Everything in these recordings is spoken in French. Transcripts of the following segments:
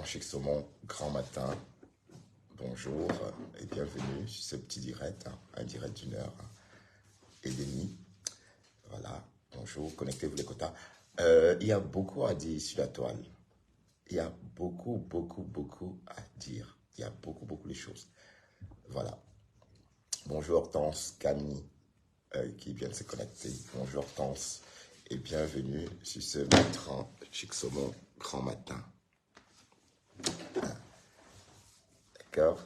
Bertrand Chic-Saumon, grand matin. Bonjour et bienvenue sur ce petit direct, un direct d'une heure et demie. Voilà, bonjour, connectez-vous les quotas. Il y a beaucoup à dire sur la toile. Il y a beaucoup à dire. Il y a beaucoup de choses. Voilà. Bonjour Hortense, Camille, qui vient de se connecter. Bonjour Hortense et bienvenue sur ce Bertrand Chic-Saumon, grand matin. D'accord.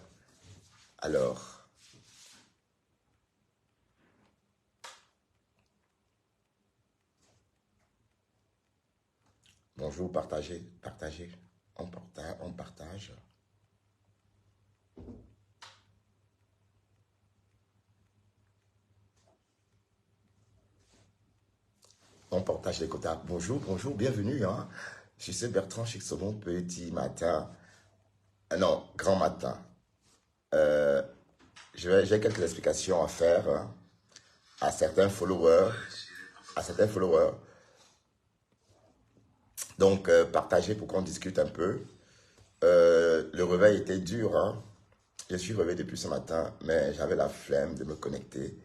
Alors, bonjour, partagez, on partage. On partage les quotas. Bonjour, bienvenue. Je suis Bertrand Chic-Saumon, petit matin. Non, grand matin. J'ai quelques explications à faire à certains followers. Donc, partagez pour qu'on discute un peu. Le réveil était dur. Je suis réveillé depuis ce matin, mais j'avais la flemme de me connecter.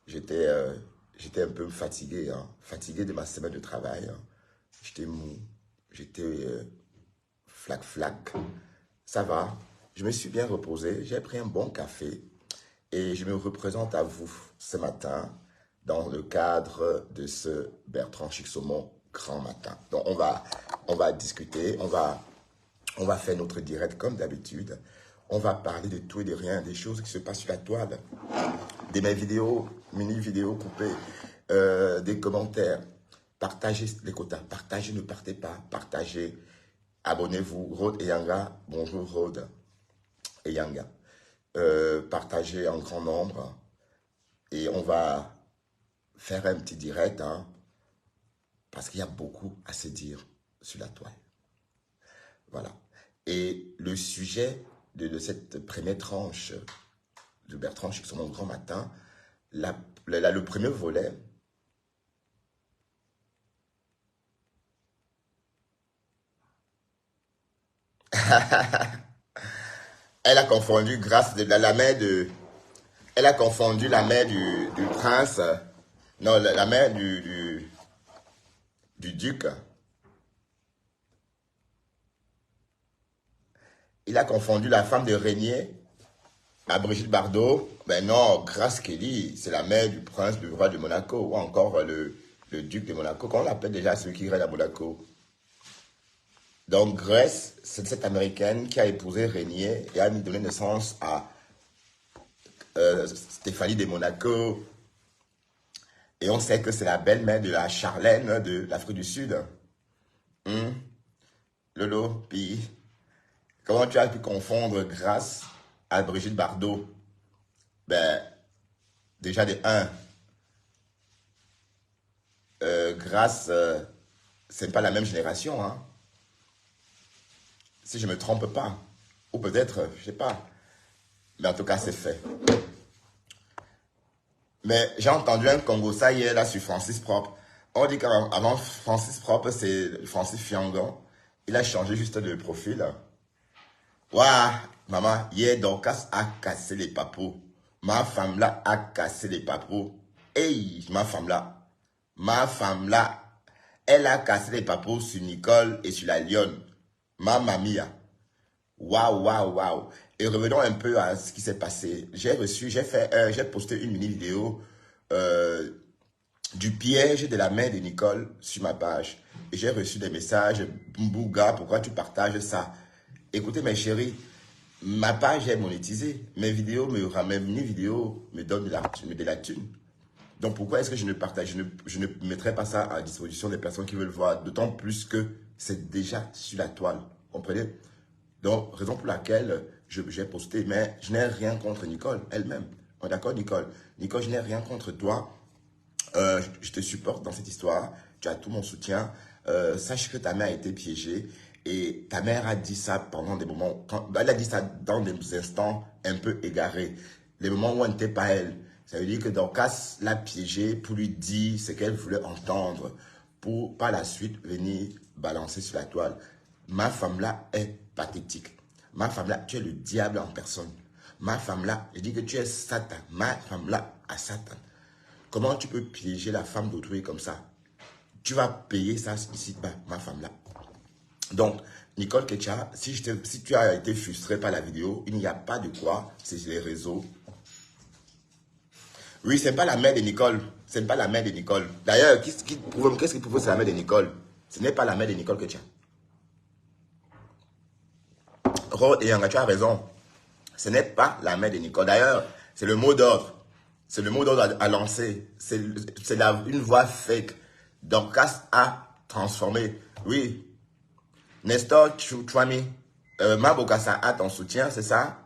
J'étais un peu fatigué, fatigué de ma semaine de travail. J'étais mou, j'étais flac. Ça va, je me suis bien reposé, j'ai pris un bon café et je me représente à vous ce matin dans le cadre de ce Bertrand Chic-Saumon grand matin. Donc on va discuter, on va faire notre direct comme d'habitude. On va parler de tout et de rien, des choses qui se passent sur la toile, de mes vidéos, mini-vidéos coupées, des commentaires. Partagez les quotas, partagez, ne partez pas, partagez. Abonnez-vous, Rode et Yanga. Bonjour Rode et Yanga. Partagez en grand nombre et on va faire un petit direct parce qu'il y a beaucoup à se dire sur la toile. Voilà. Et le sujet de cette première tranche de Bertrand Chic-Saumon grand matin, le premier volet, elle a confondu grâce de la mère de... Elle a confondu la mère du prince, non, la mère du duc. Il a confondu la femme de Régnier à Brigitte Bardot. Ben non, Grace Kelly, c'est la mère du prince, du roi de Monaco, ou encore le duc de Monaco. Comment on l'appelle déjà celui qui règne à Monaco? Donc Grace, c'est cette américaine qui a épousé Régnier et a donné naissance à Stéphanie de Monaco. Et on sait que c'est la belle-mère de la Charlène de l'Afrique du Sud. Lolo, puis comment tu as pu confondre Grace à Brigitte Bardot? Ben, déjà de 1, Grace, c'est pas la même génération, si je me trompe pas. Ou peut-être, je sais pas. Mais en tout cas, c'est fait. Mais j'ai entendu un Congossa hier là sur Francis Propre. On dit qu'avant Francis Propre, c'est Francis Fiangon. Il a changé juste de profil. Waouh, maman, hier Dorcas a cassé les papous. Ma femme là a cassé les papous. Hey, ma femme là, elle a cassé les papous sur Nicole et sur la lionne. Mamma mia. Waouh. Et revenons un peu à ce qui s'est passé. J'ai posté une mini vidéo du piège de la mère de Nicole sur ma page. Et j'ai reçu des messages. Bouga, pourquoi tu partages ça? Écoutez mes chéris, ma page est monétisée. Mes mini vidéos me donnent de la thune. Donc pourquoi est-ce que je ne mettrai pas ça à la disposition des personnes qui veulent voir? D'autant plus que c'est déjà sur la toile. Comprenez? Donc, raison pour laquelle j'ai posté, mais je n'ai rien contre Nicole elle-même. D'accord, Nicole? Nicole, je n'ai rien contre toi. Je te supporte dans cette histoire. Tu as tout mon soutien. Sache que ta mère a été piégée et ta mère a dit ça pendant des moments. Elle a dit ça dans des instants un peu égarés. Les moments où elle n'était pas elle. Ça veut dire que Dorcas l'a piégée pour lui dire ce qu'elle voulait entendre pour par la suite venir balancer sur la toile. Ma femme là est pathétique. Ma femme là, tu es le diable en personne. Ma femme là, je dis que tu es Satan. Ma femme là, à Satan. Comment tu peux piéger la femme d'autrui comme ça? Tu vas payer ça ici-bas, ma femme là. Donc, Nicole Ketcha, si tu as été frustré par la vidéo, il n'y a pas de quoi, c'est les réseaux. Oui, c'est pas la mère de Nicole. C'est pas la mère de Nicole. D'ailleurs, qu'est-ce qui prouve que c'est la mère de Nicole? Ce n'est pas la mère de Nicole Ketcha. Rod et Yanga, tu as raison. Ce n'est pas la mère de Nicole. D'ailleurs, c'est le mot d'ordre. C'est le mot d'ordre à lancer. C'est une voix fake. Dorcas a transformé. Oui. Nestor Chouami, Mabokassa a ton soutien, c'est ça?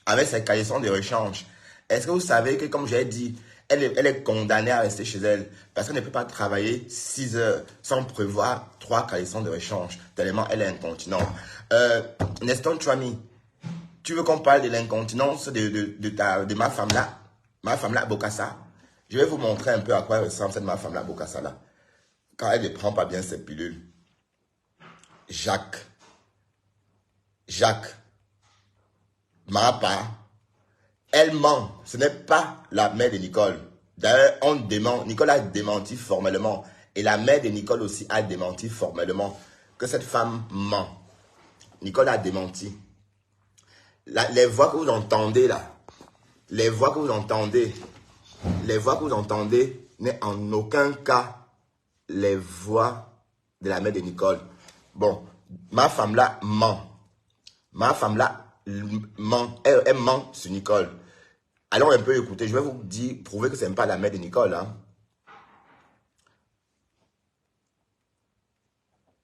Avec ses qualifications de rechange. Est-ce que vous savez que, comme j'ai dit, elle est condamnée à rester chez elle parce qu'elle ne peut pas travailler 6 heures sans prévoir 3 qualifications de rechange, tellement elle est incontinente. Nestor Chouami, tu veux qu'on parle de l'incontinence de ma femme là, Bokassa? Je vais vous montrer un peu à quoi ressemble cette ma femme là, Bokassa là. Quand elle ne prend pas bien ses pilules. Jacques, Mapa, elle ment. Ce n'est pas la mère de Nicole. D'ailleurs, on dément. Nicole a démenti formellement. Et la mère de Nicole aussi a démenti formellement que cette femme ment. Nicole a démenti. Les voix que vous entendez là, les voix que vous entendez n'est en aucun cas les voix de la mère de Nicole. Bon, ma femme là ment. Ma femme là ment. Elle ment sur Nicole. Allons un peu écouter. Je vais vous dire, prouver que ce n'est pas la mère de Nicole. Hein.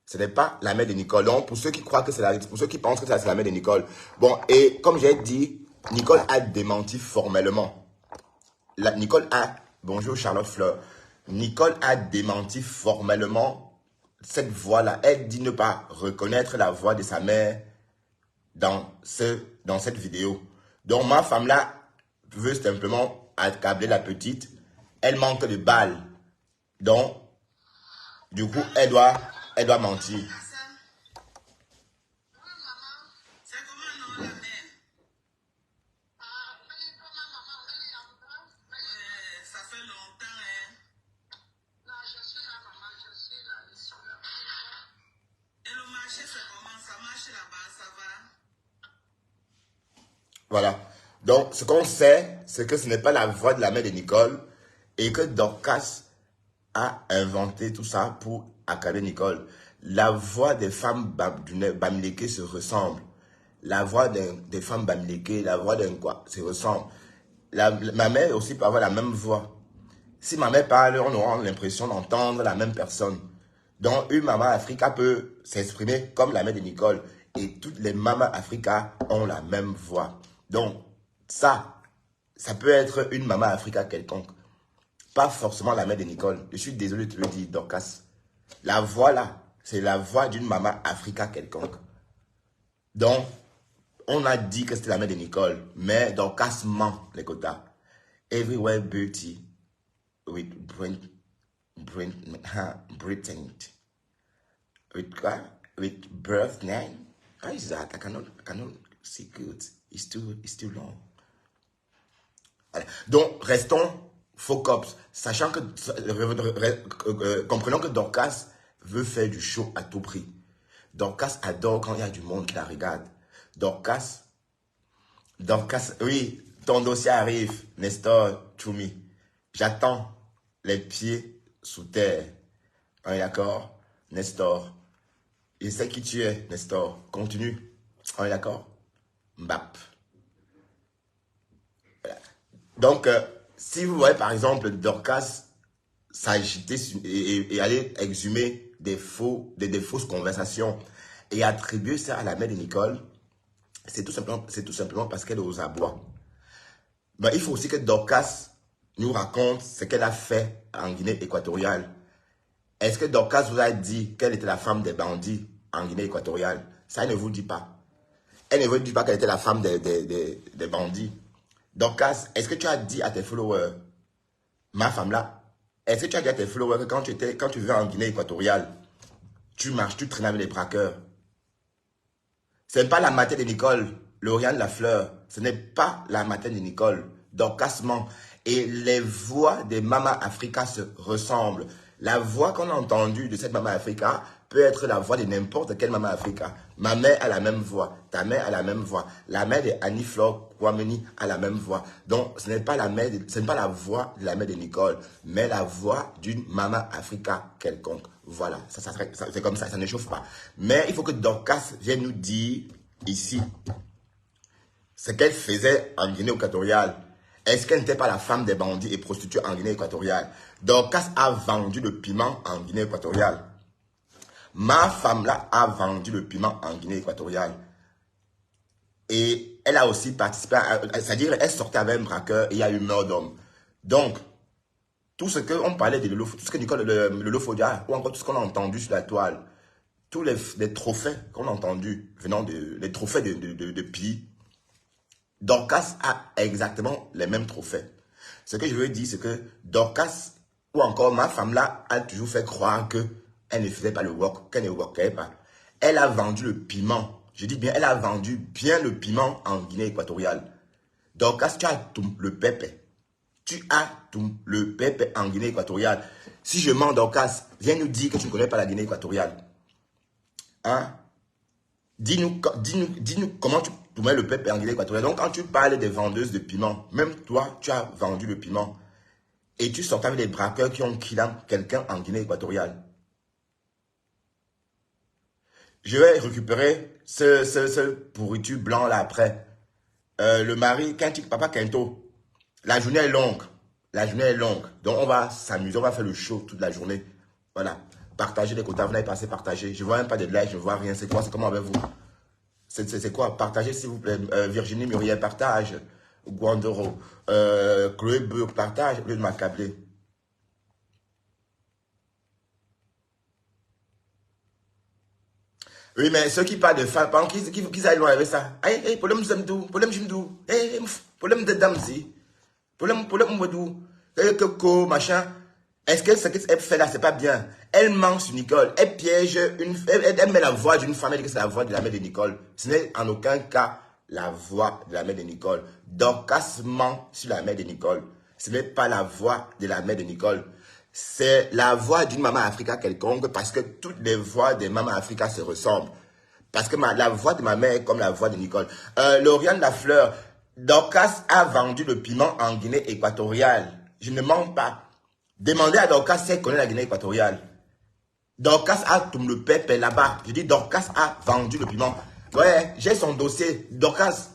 Ce n'est pas la mère de Nicole. Donc, pour ceux qui croient que c'est pour ceux qui pensent que c'est la mère de Nicole. Bon, et comme j'ai dit, Nicole a démenti formellement. Bonjour Charlotte Fleur. Nicole a démenti formellement cette voix-là. Elle dit ne pas reconnaître la voix de sa mère dans cette vidéo. Donc, ma femme là veut simplement accabler la petite. Elle manque de balles. Donc, du coup, elle doit mentir. Voilà. Donc, ce qu'on sait, c'est que ce n'est pas la voix de la mère de Nicole et que Dorcas a inventé tout ça pour accabler Nicole. La voix des femmes bamileke se ressemble. La voix des femmes bamileke, la voix d'un quoi, se ressemble. Ma mère aussi peut avoir la même voix. Si ma mère parle, on aura l'impression d'entendre la même personne. Donc, une maman Africa peut s'exprimer comme la mère de Nicole. Et toutes les mamans Africa ont la même voix. Donc, ça peut être une maman Africa quelconque. Pas forcément la mère de Nicole. Je suis désolé de te le dire, Dorcas. La voix là, c'est la voix d'une maman Africa quelconque. Donc, on a dit que c'était la mère de Nicole. Mais Dorcas ment les quotas. Everywhere beauty with Britain. With quoi? With birth name? How is that? I cannot see good. It's too long. Voilà. Donc, restons focus, sachant que, comprenons que Dorcas veut faire du show à tout prix. Dorcas adore quand il y a du monde qui la regarde. Dorcas, oui, ton dossier arrive, Nestor Choumi. J'attends les pieds sous terre. On est d'accord? Nestor. Je sais qui tu es, Nestor. Continue. On est d'accord? Mbap. Voilà. Donc, si vous voyez par exemple Dorcas s'agiter et aller exhumer des fausses conversations et attribuer ça à la mère de Nicole, c'est tout simplement parce qu'elle est aux abois. Mais il faut aussi que Dorcas nous raconte ce qu'elle a fait en Guinée équatoriale. Est-ce que Dorcas vous a dit qu'elle était la femme des bandits en Guinée équatoriale? Ça, elle ne vous dit pas. Elle ne vous dit pas qu'elle était la femme des bandits. Dorcas, est-ce que tu as dit à tes followers, ma femme là, est-ce que tu as dit à tes followers que quand tu vivais en Guinée équatoriale, tu marches, tu traînes avec les braqueurs? Ce n'est pas la matin de Nicole, Lauriane Lafleur. Ce n'est pas la matin de Nicole, Dorcas ment. Et les voix des Mama Africa se ressemblent. La voix qu'on a entendue de cette Mama Africa peut être la voix de n'importe quelle Mama Africa. Ma mère a la même voix, ta mère a la même voix, la mère de Annie Flore Kwameni a la même voix. Donc, ce n'est pas la voix de la mère de Nicole, mais la voix d'une Mama Africa quelconque. Voilà, c'est comme ça ne chauffe pas. Mais il faut que Dorcas vienne nous dire ici ce qu'elle faisait en Guinée équatoriale. Est-ce qu'elle n'était pas la femme des bandits et prostituées en Guinée équatoriale? Dorcas a vendu le piment en Guinée équatoriale. Ma femme là a vendu le piment en Guinée équatoriale. Et elle a aussi participé, c'est-à-dire elle sortait avec un braqueur et il y a eu meurtre d'homme. Donc, tout ce qu'on parlait de Lolo, tout ce que Nicole, Lolo Fodia, ou encore tout ce qu'on a entendu sur la toile, tous les trophées qu'on a entendus venant les trophées de pays, Dorcas a exactement les mêmes trophées. Ce que je veux dire, c'est que Dorcas, ou encore ma femme là, a toujours fait croire qu'elle ne faisait pas le work, qu'elle ne workait pas. Elle a vendu le piment. Je dis bien, elle a vendu bien le piment en Guinée équatoriale. Dorcas, tu as tout le pépé. Tu as tout le pépé en Guinée équatoriale. Si je mens, Dorcas, viens nous dire que tu ne connais pas la Guinée équatoriale. Hein? Dis-nous comment tu mets le pépé en Guinée équatoriale. Donc, quand tu parles des vendeuses de piment, même toi, tu as vendu le piment. Et tu sortais avec des braqueurs qui ont kidnappé quelqu'un en Guinée équatoriale. Je vais récupérer ce pourriture blanc là après. Le mari, Papa Kento. La journée est longue. La journée est longue. Donc, on va s'amuser. On va faire le show toute la journée. Voilà. Partagez les quotas. Vous n'avez pas assez partagé. Je ne vois même pas de like. Je ne vois rien. C'est quoi? C'est comment avec vous? C'est quoi? Partagez, s'il vous plaît. Virginie Muriel, partage. Guandoro. Chloé Beu, partage. Au lieu de m'accabler. Oui, mais ceux qui parlent de femmes, par exemple, qui aillent loin avec ça. Aïe, problème Zemdou, problème Jimdou, problème de Damsi, problème Moudou, Coco, machin. Est-ce que ce qu'elle fait là, c'est pas bien? Elle ment sur Nicole, elle piège, elle met la voix d'une femme, elle dit que c'est la voix de la mère de Nicole. Ce n'est en aucun cas la voix de la mère de Nicole. Dorcas ment sur la mère de Nicole. Ce n'est pas la voix de la mère de Nicole. C'est la voix d'une Maman Africa quelconque parce que toutes les voix des Maman Africa se ressemblent. Parce que la voix de ma mère est comme la voix de Nicole. Lauriane Lafleur, Dorcas a vendu le piment en Guinée équatoriale. Je ne mens pas. Demandez à Dorcas si elle connaît la Guinée équatoriale. Dorcas a tout le pépé là-bas. Je dis Dorcas a vendu le piment. Ouais, j'ai son dossier. Dorcas,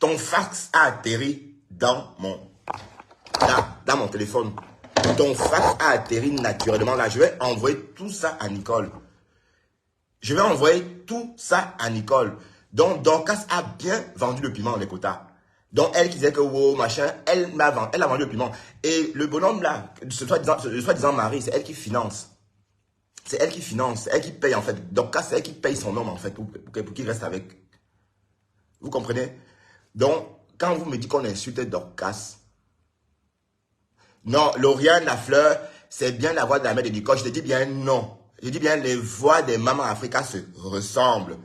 ton fax a atterri dans mon téléphone. Ton fax a atterri naturellement là. Je vais envoyer tout ça à Nicole. Je vais envoyer tout ça à Nicole. Donc, Dorcas a bien vendu le piment, les quotas. Donc, elle qui disait que, wow, machin, elle a vendu le piment. Et le bonhomme là, ce soi-disant mari, c'est elle qui finance. C'est elle qui finance, c'est elle qui paye en fait. Dorcas, c'est elle qui paye son homme en fait pour qu'il reste avec. Vous comprenez? Donc, quand vous me dites qu'on insulte Dorcas, non, Lauriane Lafleur, c'est bien la voix de la mère de Nicole. Je te dis bien non. Je dis bien les voix des Maman Africa se ressemblent.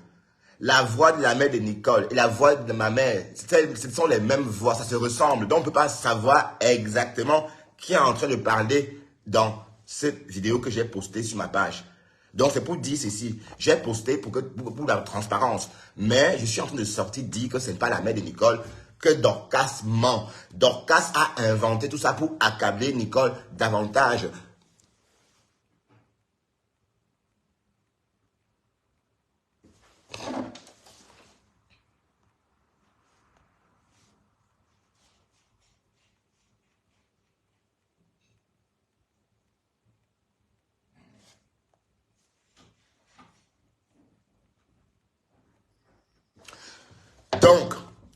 La voix de la mère de Nicole et la voix de ma mère, ce sont les mêmes voix, ça se ressemble. Donc on ne peut pas savoir exactement qui est en train de parler dans cette vidéo que j'ai postée sur ma page. Donc c'est pour dire ceci, j'ai posté pour la transparence. Mais je suis en train de sortir dire que ce n'est pas la mère de Nicole, que Dorcas ment. Dorcas a inventé tout ça pour accabler Nicole davantage.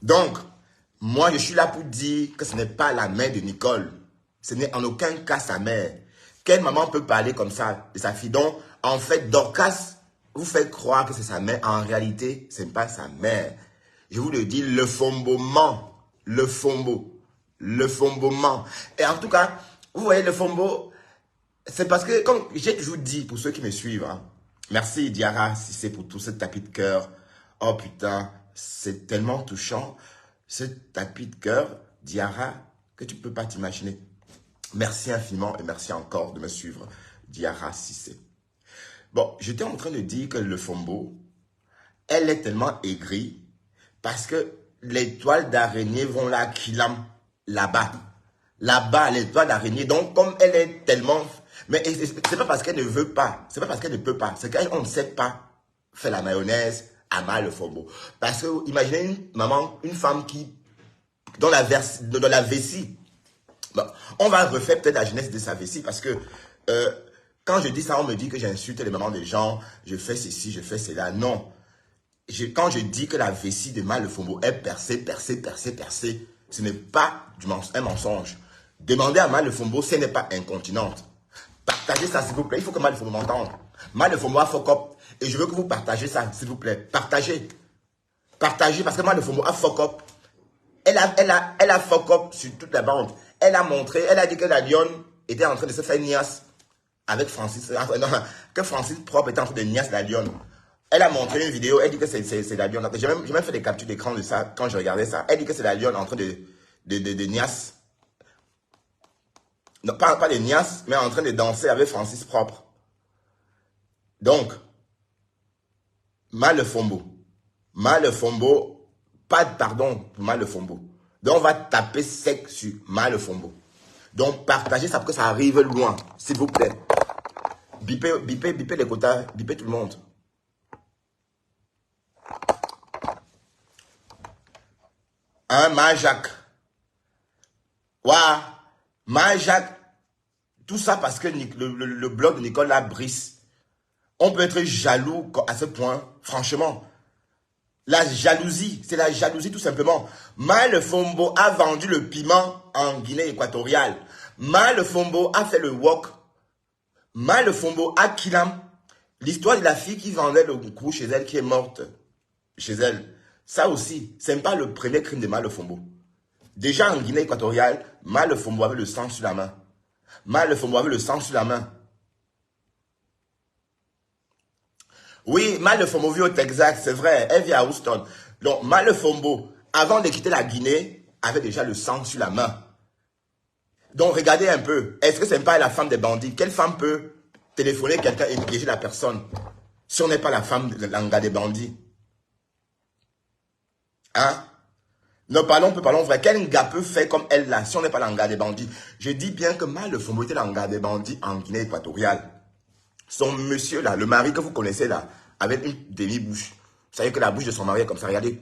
Donc, moi je suis là pour dire que ce n'est pas la mère de Nicole. Ce n'est en aucun cas sa mère. Quelle maman peut parler comme ça de sa fille? Donc, en fait, Dorcas vous fait croire que c'est sa mère. En réalité, ce n'est pas sa mère. Je vous le dis, le fombo ment. Le fombo ment. Et en tout cas, vous voyez, le fombo, c'est parce que, comme j'ai toujours dit pour ceux qui me suivent, hein, merci Diara si c'est pour tout ce tapis de cœur. Oh putain, c'est tellement touchant. Ce tapis de cœur, Diarra, que tu ne peux pas t'imaginer. Merci infiniment et merci encore de me suivre, Diarra Cissé. Bon, j'étais en train de dire que le Fombo, elle est tellement aigrie parce que les toiles d'araignée vont là, Kilam, là-bas. Là-bas, les toiles d'araignée. Donc, comme elle est tellement... Mais c'est pas parce qu'elle ne veut pas, c'est pas parce qu'elle ne peut pas, c'est qu'on ne sait pas faire la mayonnaise à mal le Fombo. Parce que, imaginez une maman, une femme qui, dans la vessie, bon, on va refaire peut-être la jeunesse de sa vessie parce que quand je dis ça, on me dit que j'insulte les mamans des gens, je fais ceci, je fais cela. Non. Quand je dis que la vessie de Mal le Fombo est percée, ce n'est pas un mensonge. Demandez à Mal le Fombo si elle n'est pas incontinente. Partagez ça, s'il vous plaît. Il faut que Mal le Fombo m'entende. Mal le Fombo a fuck up. Et je veux que vous partagez ça, s'il vous plaît. Partagez. Partagez parce que Mal le Fombo a fuck up. Elle a fuck up sur toute la bande. Elle a montré, elle a dit que la lionne était en train de se faire niasse avec Francis. Non, que Francis propre était en train de niasse la lionne. Elle a montré une vidéo, elle dit que c'est la lionne. J'ai même fait des captures d'écran de ça quand je regardais ça. Elle dit que c'est la lionne en train de niasse. Non, pas de niasse, mais en train de danser avec Francis propre. Donc, Mal le Fombo. Mal le Fombo, pas de pardon pour Mal le Fombo. Donc, on va taper sec sur Mal le Fombo. Donc, partagez ça pour que ça arrive loin, s'il vous plaît. Bipez les quotas, bipez tout le monde. Hein, Majak. Waouh, Majak. Tout ça parce que le blog de Nicolas Brice. On peut être jaloux à ce point, franchement. La jalousie, c'est la jalousie tout simplement. Mal le Fombo a vendu le piment en Guinée équatoriale. Mal le Fombo a fait le wok. Mal le Fombo a Kilam. L'histoire de la fille qui vendait le cou chez elle, qui est morte chez elle. Ça aussi, c'est pas le premier crime de Mal le Fombo. Déjà en Guinée équatoriale, Mal le Fombo avait le sang sur la main. Mal le Fombo avait le sang sur la main. Oui, Mal le Fombo vit au Texas, c'est vrai, elle vit à Houston. Donc, Mal le Fombo, avant de quitter la Guinée, avait déjà le sang sur la main. Donc, regardez un peu, est-ce que c'est pas la femme des bandits? Quelle femme peut téléphoner quelqu'un et piéger la personne si on n'est pas la femme de l'anga des bandits? Hein? Nous parlons vrai. Quel gars peut faire comme elle là si on n'est pas l'anga des bandits? Je dis bien que Mal le Fombo était l'anga des bandits en Guinée équatoriale. Son monsieur là, le mari que vous connaissez là, avec une demi-bouche. Vous savez que la bouche de son mari est comme ça, regardez.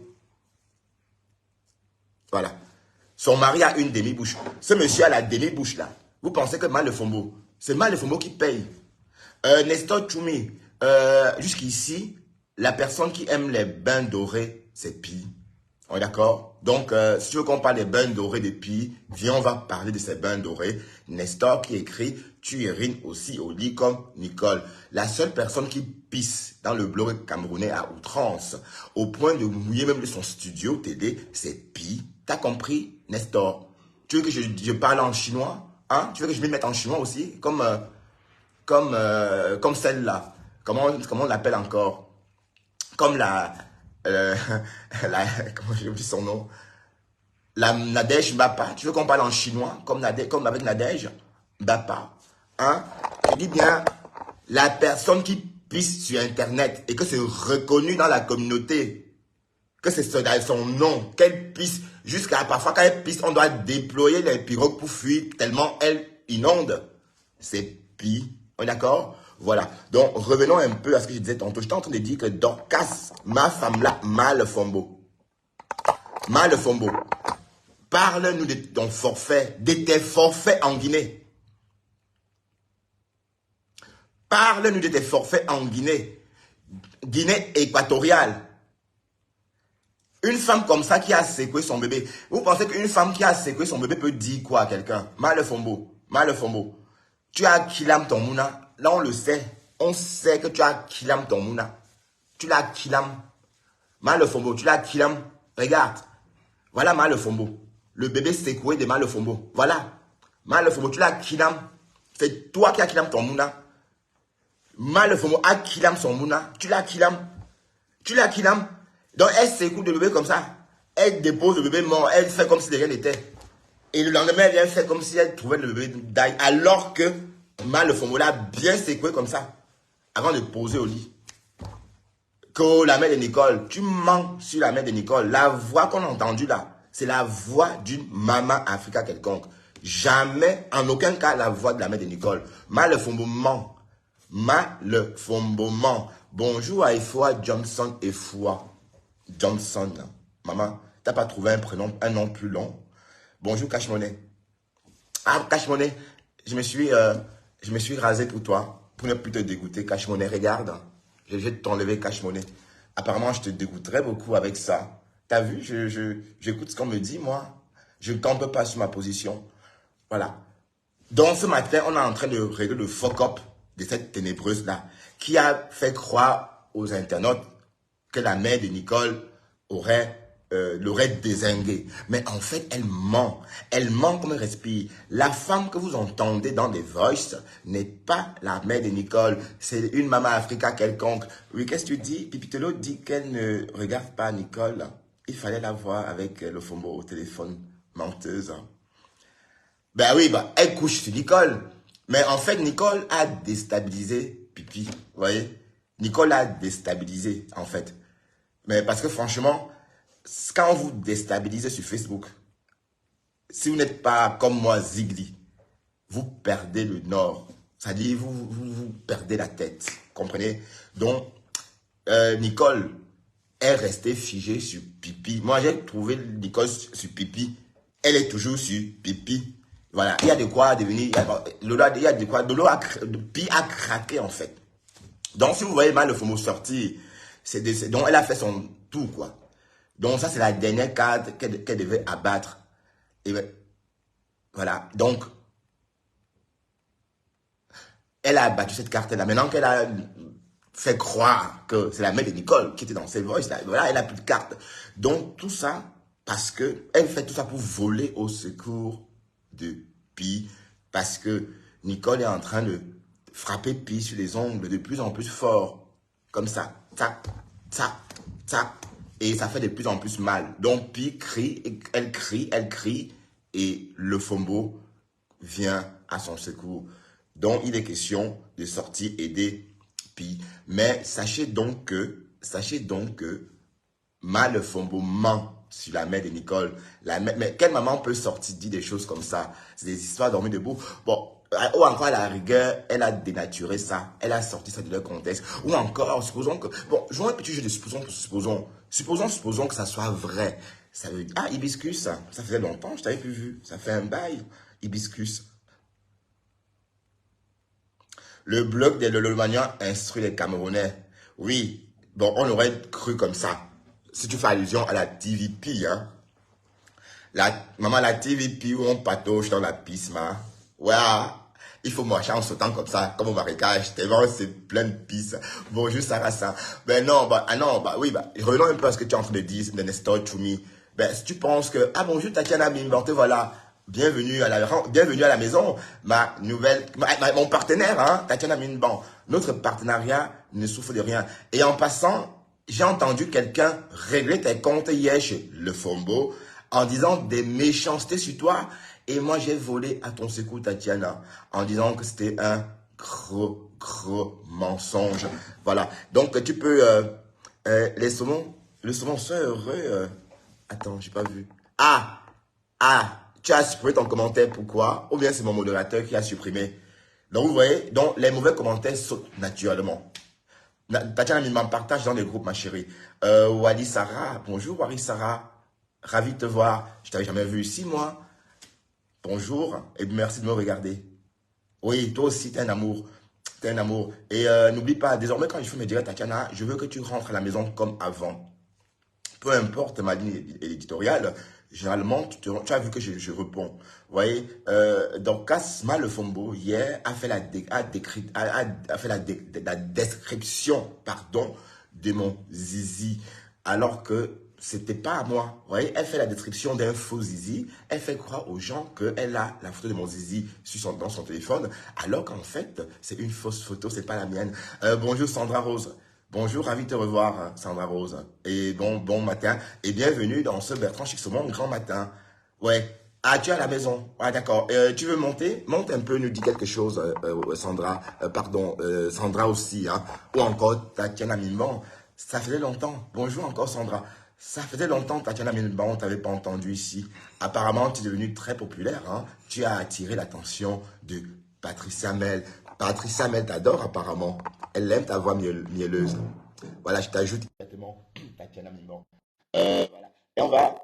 Voilà. Son mari a une demi-bouche. Ce monsieur a la demi-bouche là. Vous pensez que Mal le Fombo, c'est Mal le Fombo qui paye. Nestor Choumi, jusqu'ici, la personne qui aime les bains dorés, c'est Pi. On est d'accord? Donc, si tu veux qu'on parle des bains dorés de Pi, viens, on va parler de ces bains dorés. Nestor qui écrit, tu urines aussi au lit comme Nicole. La seule personne qui pisse dans le blog camerounais à outrance, au point de mouiller même de son studio télé, c'est Pi. T'as compris, Nestor? Tu veux que je parle en chinois? Hein? Tu veux que je me mette en chinois aussi? Comme celle-là. Comment on l'appelle encore? Comme comment j'ai oublié son nom? La Nadège Mbapa. Tu veux qu'on parle en chinois comme avec Nadège Mbapa? Hein? Je dis bien, la personne qui pisse sur Internet et que c'est reconnu dans la communauté, que c'est son nom, qu'elle pisse, jusqu'à parfois quand elle pisse, on doit déployer les pirogues pour fuir tellement elle inonde. C'est Pi. On est d'accord? Voilà. Donc, revenons un peu à ce que je disais tantôt. J'étais en train de dire que Dorcas, ma femme là, Mal le Fombo. Mal le Fombo. Parle-nous de ton forfait, de tes forfaits en Guinée. Parle-nous de tes forfaits en Guinée. Guinée équatoriale. Une femme comme ça qui a secoué son bébé. Vous pensez qu'une femme qui a secoué son bébé peut dire quoi à quelqu'un? Mal le Fombo. Mal le Fombo. Tu as Kilam ton mouna. Là, on le sait. On sait que tu as Kilam ton mouna. Tu l'as Kilam. Mal le Fombo, tu l'as Kilam. Regarde. Voilà Mal le Fombo. Le bébé secoué de Mal le Fombo. Voilà. Mal le Fombo, tu l'as Kilam. C'est toi qui as Kilam ton mouna. Mal le Fombo a Kilam son mouna. Tu l'as Kilam. Tu l'as Kilam. Donc, elle s'écoute le bébé comme ça. Elle dépose le bébé mort. Elle fait comme si de rien n'était. Et le lendemain, elle vient faire comme si elle trouvait le bébé d'ail. Alors que le Fombo l'a bien secoué comme ça. Avant de poser au lit. Que la mère de Nicole, tu mens sur la mère de Nicole. La voix qu'on a entendue là, c'est la voix d'une maman africaine quelconque. Jamais, en aucun cas, la voix de la mère de Nicole. Le Fombo ment. Le Fombo ment. Bonjour à Efua Johnson Efua. Johnson. Maman, t'as pas trouvé un prénom, un nom plus long? Bonjour Cash Money. Ah, Cash Money, je me suis rasé pour toi, pour ne plus te dégoûter. Cash Money, regarde, je vais t'enlever Cash Money. Apparemment, je te dégoûterais beaucoup avec ça. T'as vu, j'écoute ce qu'on me dit, moi. Je ne campe pas sur ma position. Voilà. Donc, ce matin, on est en train de régler le fuck-up de cette ténébreuse-là, qui a fait croire aux internautes que la mère de Nicole l'aurait dézingué. Mais en fait, elle ment. Elle ment comme elle respire. La femme que vous entendez dans les voices n'est pas la mère de Nicole. C'est une maman africaine quelconque. Oui, qu'est-ce que tu dis? Pipitelo dit qu'elle ne regarde pas Nicole. Il fallait la voir avec le Fombo au téléphone. Menteuse. Ben oui, elle couche sur Nicole. Mais en fait, Nicole a déstabilisé Pipi. Vous voyez? Nicole a déstabilisé, en fait. Mais parce que franchement, quand vous déstabilisez sur Facebook, si vous n'êtes pas comme moi, Zigli, vous perdez le nord. C'est-à-dire, vous perdez la tête. Comprenez? Donc, Nicole est restée figée sur Pipi. Moi, j'ai trouvé Nicole sur Pipi. Elle est toujours sur Pipi. Voilà. Il y a de quoi devenir. Il y a de quoi. Pi a craqué, en fait. Donc, si vous voyez mal le Fombo sortir, donc elle a fait son tour, quoi. Donc, ça, c'est la dernière carte qu'elle devait abattre. Et voilà. Donc, elle a abattu cette carte-là. Maintenant qu'elle a fait croire que c'est la mère de Nicole qui était dans ses voices, là, voilà, elle n'a plus de carte. Donc, tout ça, parce que elle fait tout ça pour voler au secours de Pi. Parce que Nicole est en train de frapper Pi sur les ongles de plus en plus fort. Comme ça. Tac, tac, tac. Et ça fait de plus en plus mal. Donc, Pi crie, elle crie, et le Fombo vient à son secours. Donc, il est question de sortir aider Pi. Mais sachez donc que le Fombo ment sur la mère de Nicole. Mais quelle maman peut sortir dire des choses comme ça? C'est des histoires dormies debout. Bon, ou encore à la rigueur, elle a dénaturé ça. Elle a sorti ça de leur contexte. Ou encore, supposons que... Bon, jouons un petit jeu de supposons. Supposons que ça soit vrai. Ça veut dire... Ah, Hibiscus, ça faisait longtemps, je t'avais plus vu. Ça fait un bail, Hibiscus. Le bloc des Lolomanians instruit les Camerounais. Oui, bon, on aurait cru comme ça. Si tu fais allusion à la TVP, hein. La TVP où on patauge dans la piste, ouais, il faut marcher en sautant comme ça, comme au marécage, tellement c'est plein de pistes. Bonjour Sarah. Ben non, oui, revenons un peu à ce que tu es en train de dire, de Nestor Choumi. Ben, si tu penses que, ah bonjour Tatiana Mimban, te voilà, bienvenue à la maison, mon partenaire, hein, Tatiana Mimban. Notre partenariat ne souffre de rien. Et en passant, j'ai entendu quelqu'un régler tes comptes hier chez Le Fombo en disant des méchancetés sur toi. Et moi, j'ai volé à ton secours, Tatiana, en disant que c'était un gros mensonge. Voilà. Donc, tu peux... le saumon, c'est heureux. Attends, j'ai pas vu. Tu as supprimé ton commentaire, pourquoi? Ou bien c'est mon modérateur qui a supprimé. Donc, vous voyez, donc les mauvais commentaires sautent naturellement. Tatiana m'en partage dans le groupe, ma chérie. Wally Sarah, bonjour Wally Sarah. Ravi de te voir. Je t'avais jamais vu ici, moi. Bonjour et merci de me regarder. Oui, toi aussi, t'es un amour. T'es un amour. Et n'oublie pas, désormais, quand je fais mes directs, Tatiana, je veux que tu rentres à la maison comme avant. Peu importe ma ligne éditoriale, généralement, tu as vu que je réponds. Vous voyez, donc Kasma Le Fombo, hier, a fait la description, pardon, de mon zizi, alors que c'était pas à moi. Vous voyez, elle fait la description d'un faux zizi. Elle fait croire aux gens qu'elle a la photo de mon zizi dans son téléphone, alors qu'en fait, c'est une fausse photo, c'est pas la mienne. Bonjour Sandra Rose. Bonjour, ravi de te revoir, hein, Sandra Rose. Et bon matin. Et bienvenue dans ce Bertrand Chixomon grand matin. Ouais. Ah, tu es à la maison. Ah, d'accord. Tu veux monter? Monte un peu, nous dis quelque chose, Sandra. Pardon, Sandra aussi, hein. Ou encore Tatiana Mimban. Ça faisait longtemps. Bonjour encore, Sandra. Ça faisait longtemps, Tatiana Mimban, on t'avait pas entendu ici. Apparemment, tu es devenue très populaire, hein. Tu as attiré l'attention de Patricia Mel. Patricia Mel t'adore, apparemment. Elle aime ta voix mielleuse. Voilà, je t'ajoute directement Tatiana Mimban. Voilà. Et on va.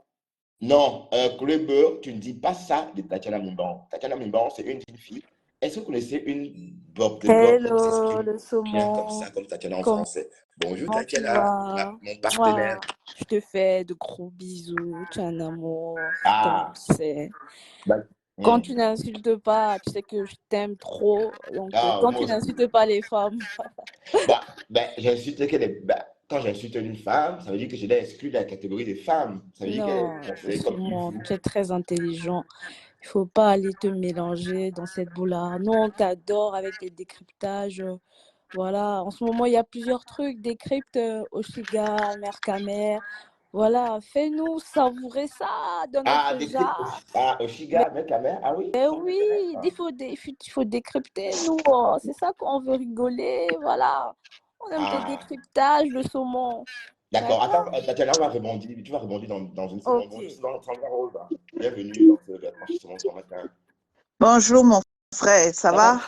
Non, Kleber, tu ne dis pas ça de Tatiana Mimban. Tatiana Mimban, c'est une jeune fille. Est-ce que vous connaissez une Bob de Bob qui Hello, s'exprime le bien comme saumon. ça, comme Tatiana en Comment français? Bonjour tu Tatiana, vas? mon partenaire. Moi, je te fais de gros bisous. Tu es un amour, comme Ah, tu sais. bah, Quand hmm. tu n'insultes pas, tu sais que je t'aime trop. Donc, Ah, quand moi tu aussi. n'insultes pas les femmes, Bah, j'insulte quand j'insulte une femme, ça veut dire que je l'ai exclue de la catégorie des femmes. Ça veut dire qu'elle est non, le considérée comme une saumon, fille. tu es très intelligent. Il faut pas aller te mélanger dans cette boule-là. Nous, on t'adore avec tes décryptages. Voilà, en ce moment, il y a plusieurs trucs. Décrypte Oshiga, Mercamer. Voilà, fais-nous savourer ça dans Ah, notre décrypte jarre. Oshiga avec la mère. Ah oui, Mais ça m'intéresse. oui, il faut décrypter, nous. C'est ça qu'on veut rigoler. Voilà. On aime tes Ah, décryptages, le saumon. d'accord. Attends, D'accord? Tatiana va rebondir. Tu vas rebondir dans une seconde. Ok. Bonjour, Sandra Rose. Bienvenue dans ce franchissement grand matin. Bonjour mon frère, ça Ça va va?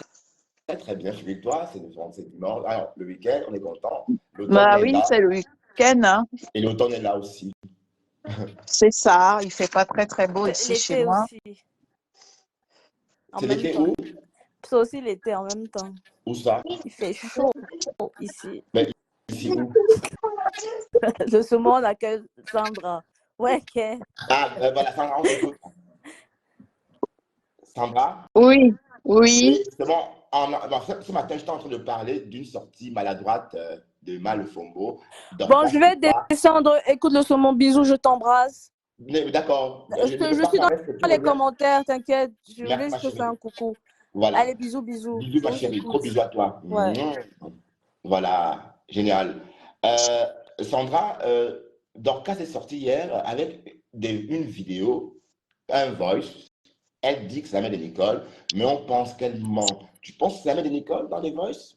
très très bien chez toi. C'est dimanche. Alors, le week-end, on est content. L'automne Bah est oui, là. c'est le week-end, hein. Et l'automne est là aussi. C'est ça, il fait pas très très beau ici chez L'été moi. aussi, en C'est même l'été temps. où? C'est aussi l'été en même temps. Où ça? Il fait chaud ici. Mais ici où? Le saumon, on accueille Sandra. Ouais, ok. Ah, voilà, Sandra, on t'écoute. Sandra? Oui, oui. Oui, c'est bon. Ce matin, j'étais en train de parler d'une sortie maladroite de Malefombo. Bon, je Dorcas vais Poupa. descendre. Écoute le saumon, bisous, je t'embrasse. D'accord. Je ne peux Je pas suis dans permettre que tu les reviennes. commentaires, t'inquiète. Je voulais Merci, ma juste te faire chérie. un coucou. Voilà. Allez, bisous, bisous. Bisous, ma On chérie. Gros s'écoute. bisous à toi. Ouais. Voilà. Génial. Sandra, Dorcas est sortie hier avec une vidéo, un voice. Elle dit que c'est la mère de Nicole, mais on pense qu'elle ment. Tu penses que c'est la mère de Nicole dans les voices?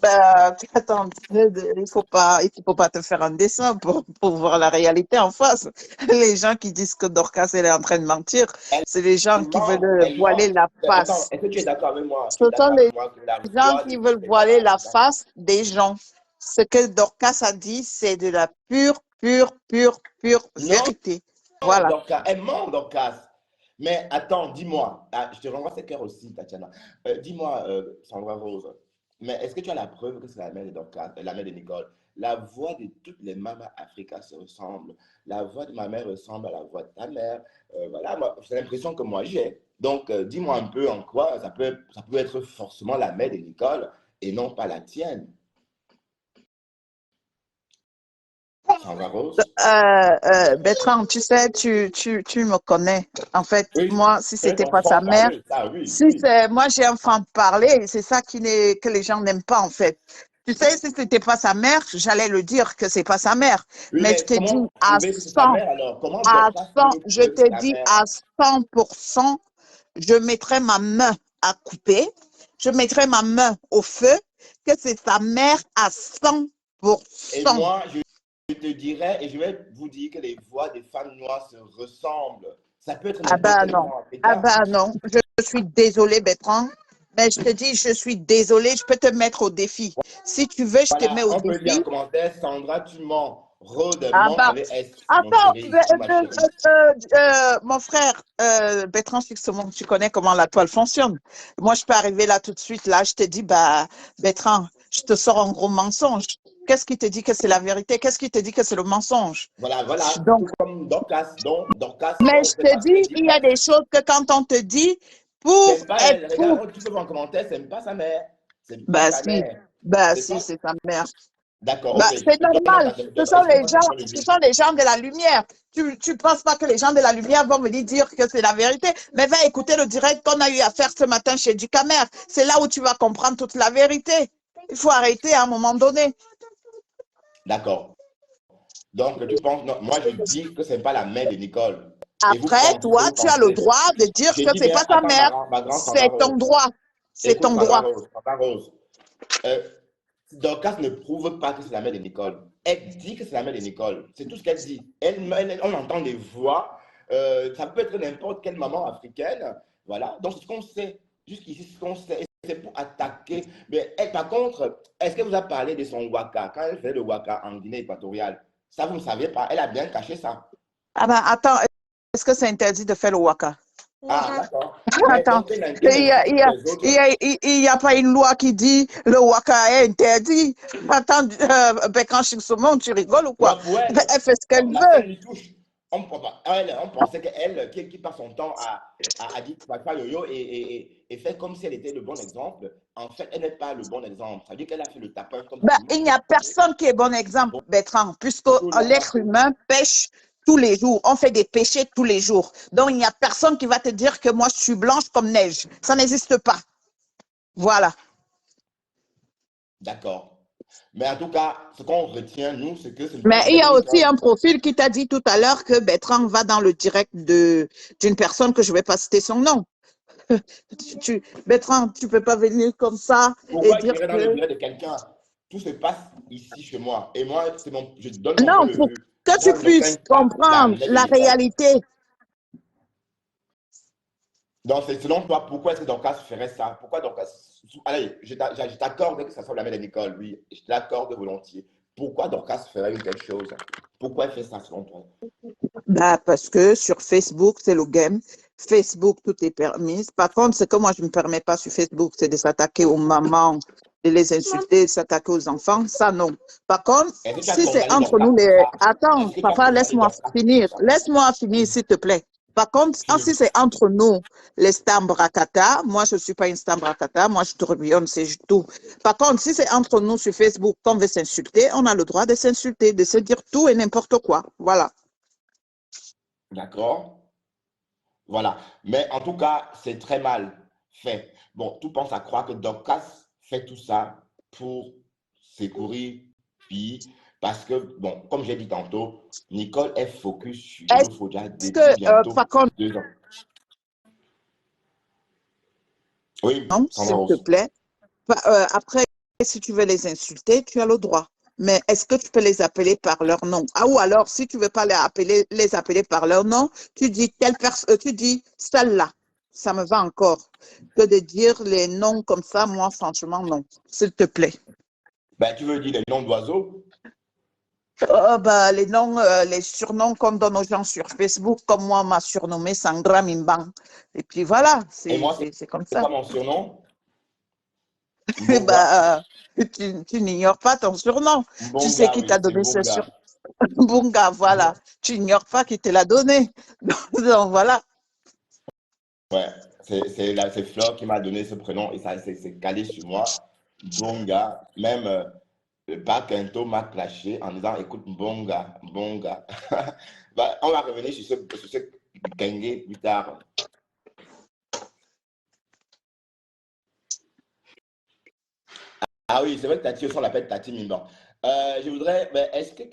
Bah, attends, il faut pas te faire un dessin pour voir la réalité en face. Les gens qui disent que Dorcas, elle est en train de mentir, Elle c'est les gens qui veulent elle voiler ment. la Attends, face. est-ce que tu es d'accord avec moi? Tu Ce es sont d'accord les avec moi que la gens voix de qui Nicole veulent est voiler malade? la face des gens. Ce que Dorcas a dit, c'est de la pure Non, vérité. Voilà. Dorcas, elle ment, Dorcas. Mais attends, dis-moi, je te renvoie ces cœurs aussi, Tatiana. Dis-moi, Sandra Rose, mais est-ce que tu as la preuve que c'est la mère de Dorcas, la mère de Nicole? La voix de toutes les mamas Africa se ressemble. La voix de ma mère ressemble à la voix de ta mère. Voilà, c'est l'impression que moi j'ai. Donc, dis-moi un peu en quoi ça peut être forcément la mère de Nicole et non pas la tienne, Sandra Rose. Bertrand, tu sais, tu me connais. En fait, Oui, moi, si je connais c'était ton pas sa mère, franc-parler, ça, oui, si oui. c'est, moi, j'ai un franc-parler, c'est ça que les gens n'aiment pas, en fait. Tu sais, si c'était pas sa mère, j'allais le dire que c'est pas sa mère. Oui, Mais je mais te dis comment à prouver que c'est ta 100, mère alors? Comment à Dorcas 100, peut je prouver que te c'est ta dis mère? à 100%, je mettrai ma main à couper, je mettrai ma main au feu, que c'est sa mère à Et 100%. moi, je te dirais, et je vais vous dire que les voix des femmes noires se ressemblent. Ça peut être Ah n'importe ben quelle non. femme Ah africaine. ben non. Je suis désolée, Bertrand. Mais je te dis, je suis désolée, je peux te mettre au défi. Si tu veux, je te mets Voilà, au on peut dire en défi. commentaire, Sandra, tu mens. Rode Ah ment ben, avec S, mon attends, chéri ou ma chérie. mon frère, Bertrand Fixement, tu connais comment la toile fonctionne. Moi, je peux arriver là tout de suite, là, je te dis, bah, Bertrand, je te sors un gros mensonge. Qu'est-ce qui te dit que c'est la vérité? Qu'est-ce qui te dit que c'est le mensonge? Voilà, voilà, Donc, tout comme Dorcas. Donc, Dorcas, mais on ne je sait te pas ce qu'elle dis, dit il y a vrai. des choses que quand on te dit, C'est pour pas être elle. pour. Regarde, tu peux voir en commentaire, c'est pas sa mère. C'est pas Bah sa si, mère. bah C'est si, pas. c'est sa mère. D'accord, Bah, ok. c'est normal. Excuse-moi de te le Ce dire. sont les gens de la lumière. Tu penses pas que les gens de la lumière vont venir dire que c'est la vérité. Mais va écouter le direct qu'on a eu à faire ce matin chez Ducamer. C'est là où tu vas comprendre toute la vérité. Il faut arrêter à un moment donné. D'accord. Donc, tu penses, non, moi je dis que ce n'est pas la mère de Nicole. Et vous Après, pensez ce que toi, vous tu as le pensez. droit de dire Je que dis c'est bien, pas ta attends, mère. ma grande Sandra C'est ton Rose. droit. C'est Écoute, ton droit. Sandra Rose. Euh, Dorcas ne prouve pas que c'est la mère de Nicole. Elle dit que c'est la mère de Nicole. C'est tout ce qu'elle dit. On entend des voix. Ça peut être n'importe quelle maman africaine. Voilà. Donc, c'est ce qu'on sait. Jusqu'ici, c'est ce qu'on sait. Et c'est pour attaquer. Mais elle, par contre, est-ce qu'elle vous a parlé de son waka? Quand elle faisait le waka en Guinée équatoriale, ça, vous ne saviez pas. Elle a bien caché ça. Ah ben, attends, est-ce que c'est interdit de faire le waka? Ah, d'accord. Mais Attends, donc, qu'elle insulte les autres. il y a pas une loi qui dit le waka est interdit. Attends, Bekran Chimsomon, tu rigoles ou quoi? Ouais, pour Elle fait ce qu'elle la scène veut. lui touche. On pensait qu'elle, qui passe son temps à dire papa yo-yo et fait comme si elle était le bon exemple. En fait, elle n'est pas le bon exemple. Ça veut dire qu'elle a fait le tapin comme Ben, tout le il monde. n'y a personne qui est bon exemple, Bon, Bertrand, puisque bonjour, l'être Laura. humain pêche tous les jours. On fait des péchés tous les jours. Donc, il n'y a personne qui va te dire que moi, je suis blanche comme neige. Ça n'existe pas. Voilà. D'accord. Mais en tout cas, ce qu'on retient, nous, c'est que ce Mais il y n'était pas a aussi Nicole. un profil qui t'a dit tout à l'heure que Bertrand va dans le direct d'une personne que je ne vais pas citer son nom. Bertrand, tu ne peux pas venir comme ça et Pourquoi dire j'irais dans le que… bureau de quelqu'un? Tout se passe ici chez moi. Et moi, je donne mon point Non, de pour vue. que tu Moi, en aucun puisses cas, la comprendre mère de la Nicole. réalité. Donc, selon toi, pourquoi est-ce que Dorcas ferait ça? Pourquoi Dorcas? Allez, je t'accorde que ça soit la mère de Nicole, oui, je te l'accorde volontiers. Pourquoi Dorcas ferait une telle chose? Pourquoi elle fait ça selon toi? Bah, parce que sur Facebook, c'est le game. Facebook, tout est permis. Par contre, ce que moi, je ne me permets pas sur Facebook, c'est de s'attaquer aux mamans, de les insulter, de s'attaquer aux enfants. Ça, non. Par contre, Est-ce que tu as si c'est condamné entre Dorcas nous pour les… ça? Attends, Est-ce que tu as papa, condamné laisse-moi Dorcas pour finir. ça? Laisse-moi finir, s'il te plaît. Par contre, si c'est entre nous, les Stambrakata, moi, je ne suis pas une Stambrakata, moi, je tourbillonne, c'est tout. Par contre, si c'est entre nous sur Facebook, qu'on veut s'insulter, on a le droit de s'insulter, de se dire tout et n'importe quoi. Voilà. D'accord? Voilà. Mais en tout cas, c'est très mal fait. Bon, tout pense à croire que Dorcas fait tout ça pour secourir Pi. Parce que, bon, comme j'ai dit tantôt, Nicole est focus sur Lolo Fodia Est-ce que, depuis bientôt par contre, 2 ans. Oui, non, Sandra s'il te Rose. plaît. Après, si tu veux les insulter, tu as le droit. Mais est-ce que tu peux les appeler par leur nom? Ah, ou alors, si tu ne veux pas les appeler par leur nom, tu dis telle personne, tu dis celle-là. Ça me va encore. Que de dire les noms comme ça, moi, franchement, non. S'il te plaît. Ben, tu veux dire les noms d'oiseaux? Bah, les noms, les surnoms qu'on donne aux gens sur Facebook, comme moi, on m'a surnommé Sandra Mimbang. Et puis voilà, Et moi, c'est comme c'est ça. quoi mon surnom? Eh Mbonga. ben, tu n'ignores pas ton surnom. Tu sais Mbonga, qui t'a oui, c'est donné ce surnom. Mbonga. Bunga, voilà. Tu n'ignores pas qui te l'a donné. Donc, voilà. Ouais, c'est Fleur qui m'a donné ce prénom et ça s'est calé sur moi. Bonga, même Bakento m'a clashé en disant écoute, Bonga, Bonga. Bah, on va revenir sur ce Kenge plus tard. Ah oui, c'est vrai que Tati aussi, on l'appelle Tati Mimban. Je voudrais, ben, est-ce que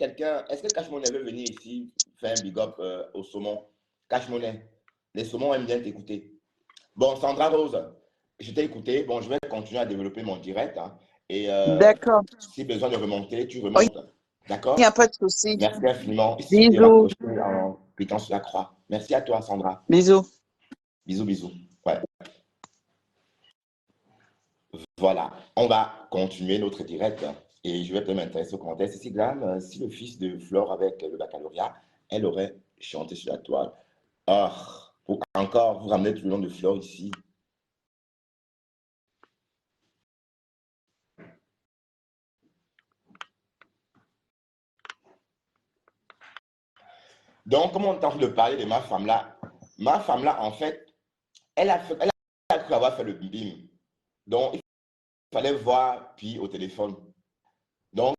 Cash Money veut venir ici faire un big up au saumon? Cash Money, les saumons aiment bien t'écouter. Bon, Sandra Rose, je t'ai écouté. Bon, je vais continuer à développer mon direct, hein. Et D'accord. si besoin de remonter, tu Il remontes. n'y a D'accord? pas de souci. Merci infiniment. Ici, je t'ai Bisous. raccroché en cliquant sur la croix. Merci à toi, Sandra. Bisous. Bisous, bisous. Ouais. Voilà. On va continuer notre direct. Et je vais peut-être m'intéresser au commentaire. C'est si grave, si le fils de Flore avec le baccalauréat, elle aurait chanté sur la toile. Ah, pour encore vous ramener tout le long de Flore ici. Donc, comme on est en train de parler de ma femme là, en fait, elle a cru avoir fait le bim. Donc, il fallait voir Pi au téléphone. Donc,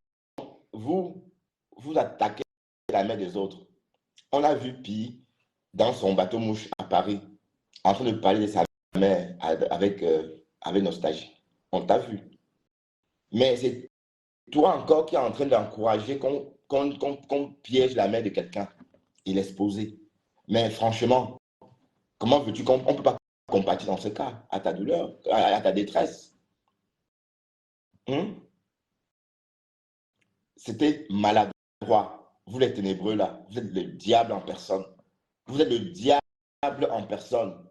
vous, vous attaquez la mère des autres. On a vu Pi dans son bateau mouche à Paris, en train de parler de sa mère avec nostalgie. On t'a vu. Mais c'est toi encore qui est en train d'encourager qu'on piège la mère de quelqu'un et l'exposer. Mais franchement, comment veux-tu qu'on ne peut pas compatir dans ce cas, à ta douleur, à ta détresse? Hein? C'était maladroit. Vous les ténébreux là, vous êtes le diable en personne. Vous êtes le diable en personne.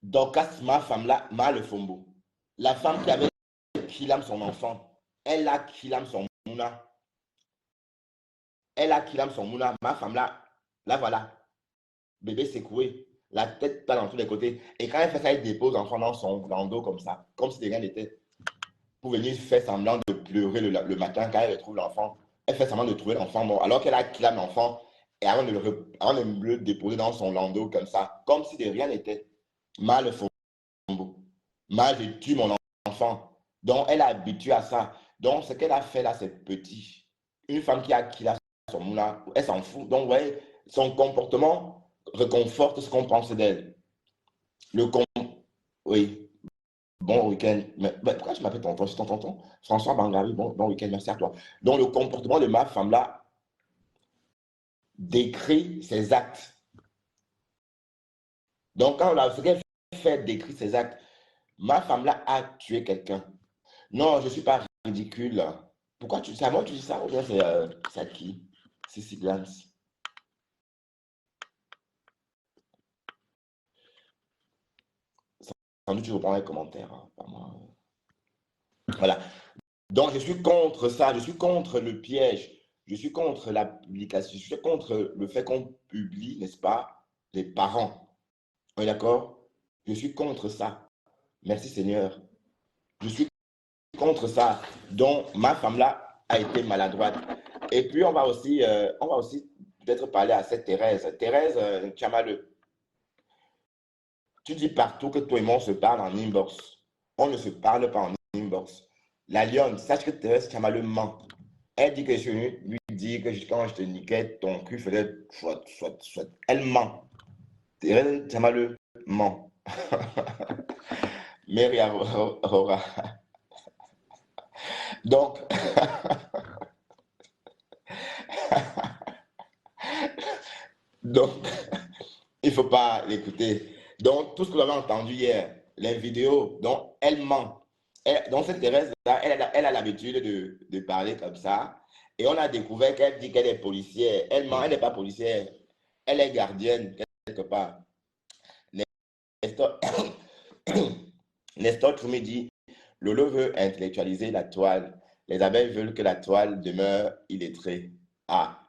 Dorcas, ma femme là, m'a le fombo. La femme qui avait Kilam son enfant, elle a Kilam son mouna. Elle a Kilam son mouna. Ma femme là, là voilà. Bébé secoué. La tête pas dans tous les côtés. Et quand elle fait ça, elle dépose l'enfant dans son landau comme ça. Comme si de rien n'était. Pour venir faire semblant de pleurer le matin quand elle retrouve l'enfant. Elle fait semblant de trouver l'enfant mort. Alors qu'elle a Kilam l'enfant. Et avant de le déposer dans son landau comme ça. Comme si de rien n'était. Mal le fombo. Mal je tue mon enfant. Donc, elle est habituée à ça. Donc, ce qu'elle a fait là, c'est petit. Une femme qui a son moulin, elle s'en fout. Donc, vous voyez, son comportement réconforte ce qu'on pense d'elle. Oui, bon week-end. Mais pourquoi tu m'appelles tonton? Je suis ton tonton. François Bangari, bon week-end, merci à toi. Donc, le comportement de ma femme là décrit ses actes. Donc, quand ce qu'elle fait décrit ses actes, ma femme là a tué quelqu'un. Non, je ne suis pas ridicule. Pourquoi c'est à moi que tu dis ça ou bien c'est à qui? C'est Siglans. Sans doute tu reprends les commentaires. Hein, pas moi. Voilà. Donc je suis contre ça. Je suis contre le piège. Je suis contre la publication. Je suis contre le fait qu'on publie, n'est-ce pas, les parents. On est d'accord? Je suis contre ça. Merci Seigneur. Je suis contre ça. Donc ma femme là a été maladroite. Et puis on va aussi peut-être parler à cette Thérèse. Thérèse Tchamaleu. Tu dis partout que toi et moi on se parle en inbox. On ne se parle pas en inbox. La lionne, sache que Thérèse Tchamaleu ment. Elle dit que je suis venu lui dire que quand je te niquais, ton cul faisait soit. Elle ment. Thérèse Tchamaleu ment. Mary Aurora. Donc, donc, il ne faut pas l'écouter. Donc, tout ce que vous avez entendu hier, les vidéos, donc, elle ment. Donc, cette Thérèse-là, elle a l'habitude de parler comme ça. Et on a découvert qu'elle dit qu'elle est policière. Elle ment, elle n'est pas policière. Elle est gardienne, quelque part. Nestor, Nestor Troumi dit, Lolo veut intellectualiser la toile. Les abeilles veulent que la toile demeure illettrée. Ah,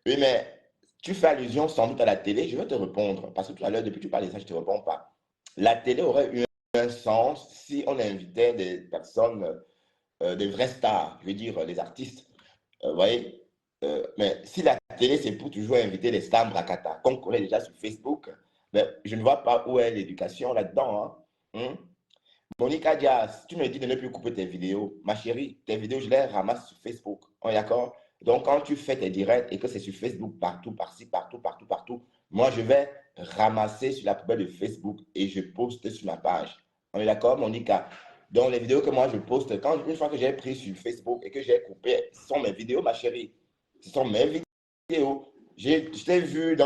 oui, mais tu fais allusion sans doute à la télé. Je vais te répondre. Parce que tout à l'heure, depuis que tu parlais de ça, je ne te réponds pas. La télé aurait eu un sens si on invitait des personnes, des vrais stars, je veux dire, les artistes. Vous voyez? Mais si la télé, c'est pour toujours inviter les stars Brakata, qu'on connaît déjà sur Facebook, mais je ne vois pas où est l'éducation là-dedans. Hein? Monica Diaz, tu me dis de ne plus couper tes vidéos. Ma chérie, tes vidéos, je les ramasse sur Facebook. On est d'accord? Donc, quand tu fais tes directs et que c'est sur Facebook, partout, par-ci, partout, moi, je vais ramasser sur la poubelle de Facebook et je poste sur ma page. On est d'accord, Monica? Donc, les vidéos que moi, je poste, une fois que j'ai pris sur Facebook et que j'ai coupé, ce sont mes vidéos, ma chérie. Ce sont mes vidéos. Je t'ai vu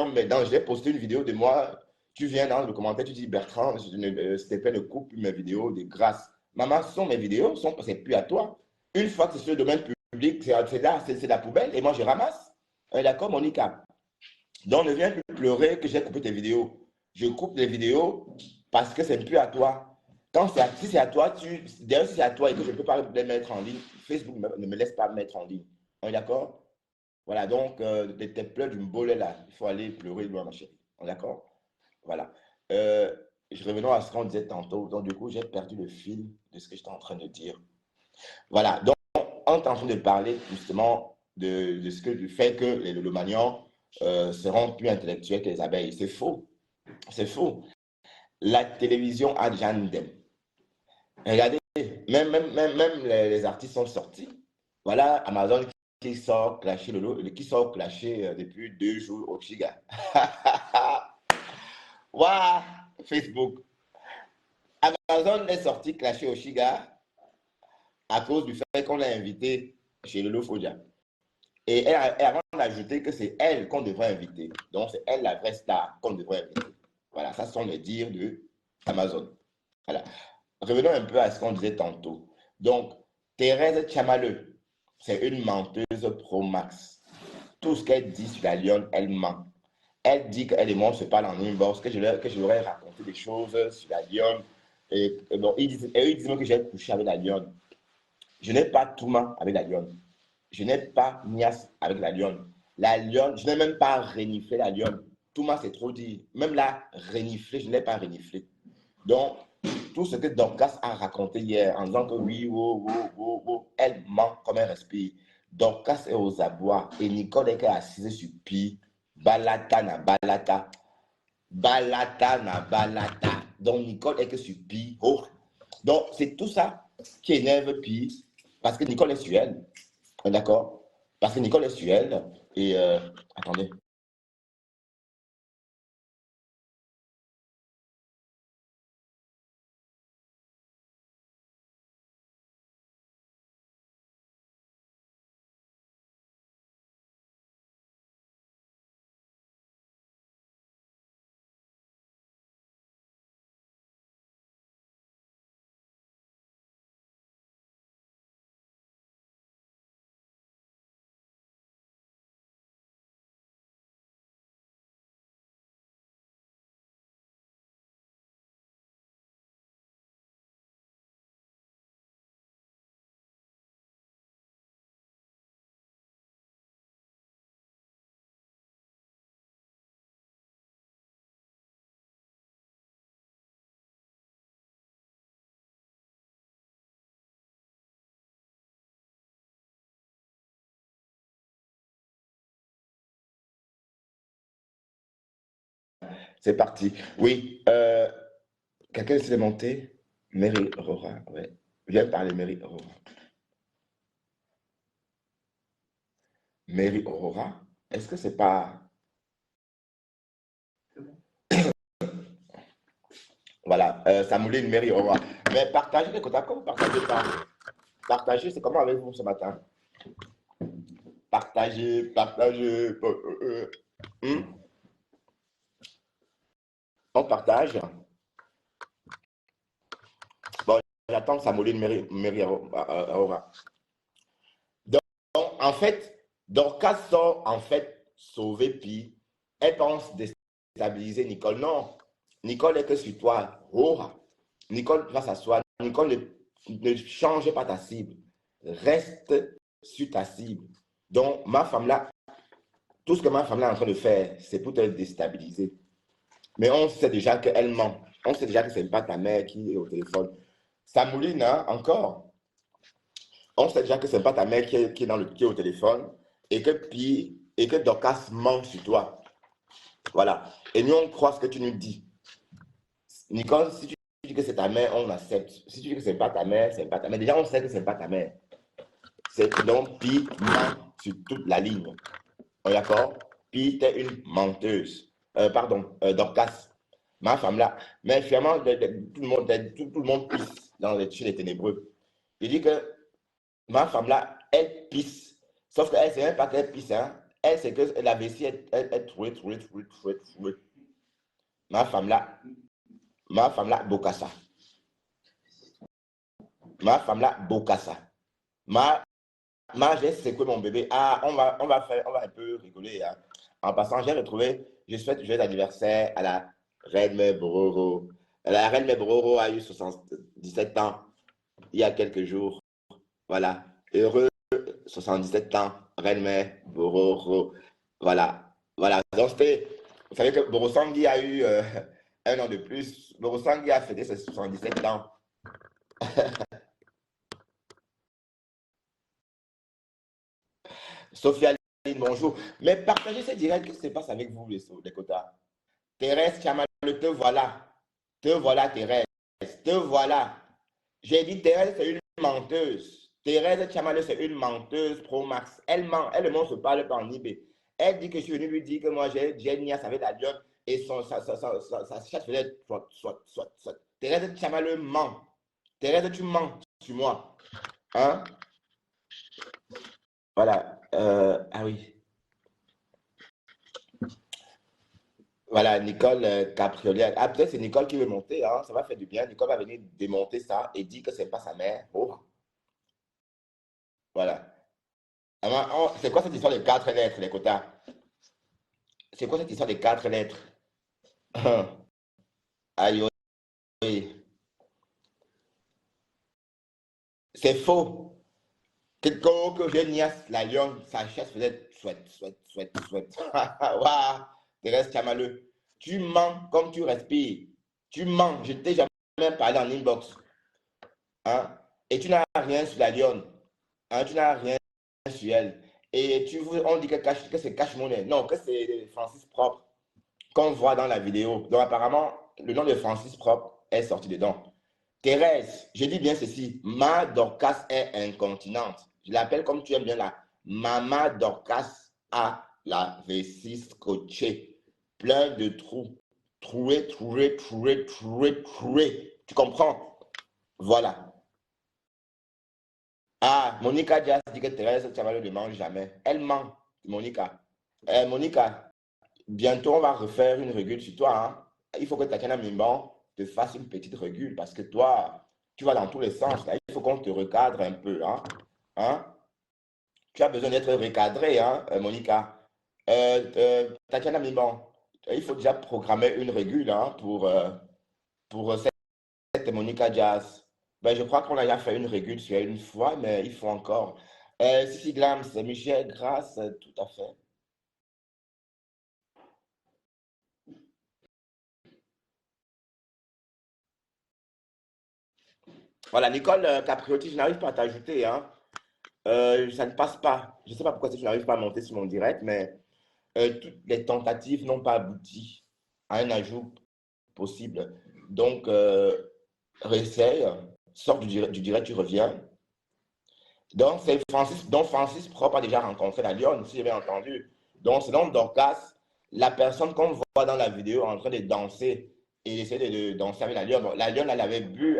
j'ai posté une vidéo de moi. Tu viens dans le commentaire, tu dis Bertrand, Stéphane ne coupe plus mes vidéos de grâce. Maman, ce sont mes vidéos, c'est plus à toi. Une fois que c'est sur le domaine public, c'est la poubelle et moi je ramasse. D'accord, Monica? Donc ne viens plus pleurer que j'ai coupé tes vidéos. Je coupe les vidéos parce que c'est plus à toi. Si c'est à toi, d'ailleurs si c'est à toi et que je ne peux pas les mettre en ligne, Facebook ne me laisse pas mettre en ligne. On est d'accord? Voilà, donc tes pleurs d'une bolée là, il faut aller pleurer loin, ma chérie. On est d'accord? Voilà. Revenons à ce qu'on disait tantôt. Donc, du coup, j'ai perdu le fil de ce que j'étais en train de dire. Voilà. Donc, on est en train de parler justement du fait que les Lomanians seront plus intellectuels que les abeilles. C'est faux. C'est faux. La télévision a déjà un idem. Regardez, même les artistes sont sortis. Voilà, Amazon qui sort clasher depuis 2 jours au Chiga. Waouh, Facebook. Amazon est sorti clasher Oshiga à cause du fait qu'on l'a invité chez Lolo Fodia. Et avant d'ajouter que c'est elle qu'on devrait inviter. Donc, c'est elle la vraie star qu'on devrait inviter. Voilà, ça sont les dires de Amazon. Voilà. Revenons un peu à ce qu'on disait tantôt. Donc, Thérèse Chamaleux, c'est une menteuse pro max. Tout ce qu'elle dit sur la Lyon, elle ment. Elle dit qu'elle et moi, on se parle en inbox, que je leur ai raconté des choses sur la Lyon. Et bon, ils disent même que j'ai couché avec la Lyon. Je n'ai pas Touma avec la Lyon. Je n'ai pas Nias avec la Lyon. La Lyon, je n'ai même pas reniflé la Lyon. Touma, c'est trop dit. Même là, reniflé, je ne l'ai pas reniflé. Donc, tout ce que Dorcas a raconté hier en disant que oui, elle ment comme elle respire. Dorcas est aux abois et Nicole est assise sur pied. Balata na balata. Balata na balata. Donc, Nicole est que sur pied. Oh. Donc, c'est tout ça qui énerve Pi parce que Nicole est sur elle. D'accord? Parce que Nicole est sur elle. Et attendez. C'est parti. Oui. Quelqu'un s'est monté? Mary Aurora, ouais. Viens parler, Mary Aurora. Mary Aurora, est-ce que c'est pas... Voilà, Samouline, Mary Aurora. Mais partagez les contacts, comme vous partagez pas. Partagez, c'est comment avec vous ce matin? Partagez, partagez. On partage. Bon, j'attends Samouline, Mary Aurora. Donc, en fait, Dorcas sort en fait sauver Pi. Elle pense déstabiliser Nicole. Non, Nicole est que sur toi. Oh. Nicole va s'asseoir. Nicole ne change pas ta cible. Reste sur ta cible. Donc, ma femme là, tout ce que ma femme là est en train de faire, c'est pour te déstabiliser. Mais on sait déjà qu'elle ment. On sait déjà que ce n'est pas ta mère qui est au téléphone. Samouline, hein, encore. On sait déjà que ce n'est pas ta mère qui est au téléphone et que Dorcas ment sur toi. Voilà. Et nous, on croit ce que tu nous dis. Nicole, si tu dis que c'est ta mère, on accepte. Si tu dis que ce n'est pas ta mère, c'est pas ta mère. Déjà, on sait que ce n'est pas ta mère. C'est donc Pi ment sur toute la ligne. D'accord? Pi, t'es une menteuse. Dorcas. Ma femme là. Mais finalement, tout le monde pisse chez les ténébreux. Il dit que ma femme là, elle pisse. Sauf qu'elle ne sait même pas qu'elle pisse. Hein. Elle sait que la vessie est trouée. Ma femme là, Bokassa. Ma femme là, Bokassa. J'ai secoué mon bébé. Ah, on va un peu rigoler. Hein. En passant, je souhaite joyeux anniversaire à la reine Mère Bororo. La reine Mère Bororo a eu 77 ans il y a quelques jours. Voilà. Heureux 77 ans, reine Mère Bororo. Voilà. Voilà. Donc, vous savez que Borosangui a eu un an de plus. Borosangui a fêté ses 77 ans. Sophia Aline, bonjour. Mais partagez ces directs, qu'est-ce qui se passe avec vous, les quotas? Thérèse Chamal, te voilà. Te voilà, Thérèse. Te voilà. J'ai dit, Thérèse, c'est une menteuse. Thérèse Chamal, c'est une menteuse pro max. Elle ment. Elle ne se parle pas en IB. Elle dit que je suis venu lui dire que moi, j'ai Nias avec la lionne et sa chatte faisait soit. Thérèse Tchamaleu ment. Thérèse, tu mens sur moi. Hein? Voilà. Ah oui. Voilà, Nicole Caprioli. Ah, peut-être c'est Nicole qui veut monter, hein. Ça va faire du bien. Nicole va venir démonter ça et dire que c'est pas sa mère. Oh, voilà. C'est quoi cette histoire de 4 lettres, les quotas? C'est quoi cette histoire de 4 lettres? Aïe, oui. C'est faux. Quelqu'un que je niasse la lionne, sa chaise faisait souhaite, souhaite, souhaite, souhaite. Waouh, Thérèse Chamaleux. Tu mens comme tu respires. Tu mens. Je t'ai jamais parlé en inbox. Hein? Et tu n'as rien sur la lionne. Hein? Tu n'as rien sur elle. Et on dit que c'est cache-monnaie. Non, que c'est Francis Propre qu'on voit dans la vidéo. Donc apparemment, le nom de Francis Propre est sorti dedans. Thérèse, je dis bien ceci, ma Dorcas est incontinente. Je l'appelle comme tu aimes bien là. Maman Dorcas a la vessie scotchée, plein de trous. Troué, troué, troué, troué, troué. Tu comprends? Voilà. Ah, Monica Diaz dit que Thérèse Tchamaleu ne mange jamais. Elle ment, Monica. Monica, bientôt on va refaire une régule sur toi. Hein. Il faut que Tatiana Mimban te fasse une petite régule parce que toi, tu vas dans tous les sens. Là. Il faut qu'on te recadre un peu. Hein? Hein? Tu as besoin d'être recadré, hein, Monica. Tatiana Mimban, il faut déjà programmer une régule hein, pour cette Monica Jazz. Ben, je crois qu'on a déjà fait une régule sur elle une fois, mais il faut encore. Sissi Glams, Michel Grasse, tout à fait. Voilà, Nicole Capriotti, je n'arrive pas à t'ajouter. Hein. Ça ne passe pas. Je ne sais pas pourquoi je n'arrive pas à monter sur mon direct, mais toutes les tentatives n'ont pas abouti à un ajout possible. Donc, réessaye, sors du direct, tu reviens. Donc, c'est Francis Propre a déjà rencontré la lionne, si j'ai bien entendu. Donc, selon Dorcas, la personne qu'on voit dans la vidéo en train de danser et essayer de danser avec la lionne, la lionne, elle avait bu,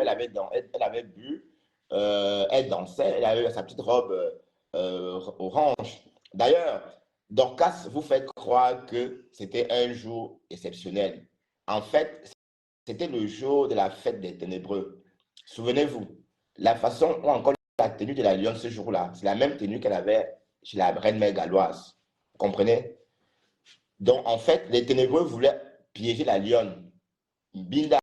elle dansait, elle avait sa petite robe orange. D'ailleurs, Dorcas vous fait croire que c'était un jour exceptionnel. En fait, c'était le jour de la fête des ténébreux. Souvenez-vous, la façon ou encore la tenue de la lionne ce jour-là, c'est la même tenue qu'elle avait chez la reine-mère galloise. Vous comprenez? Donc, en fait, les ténébreux voulaient piéger la lionne, binder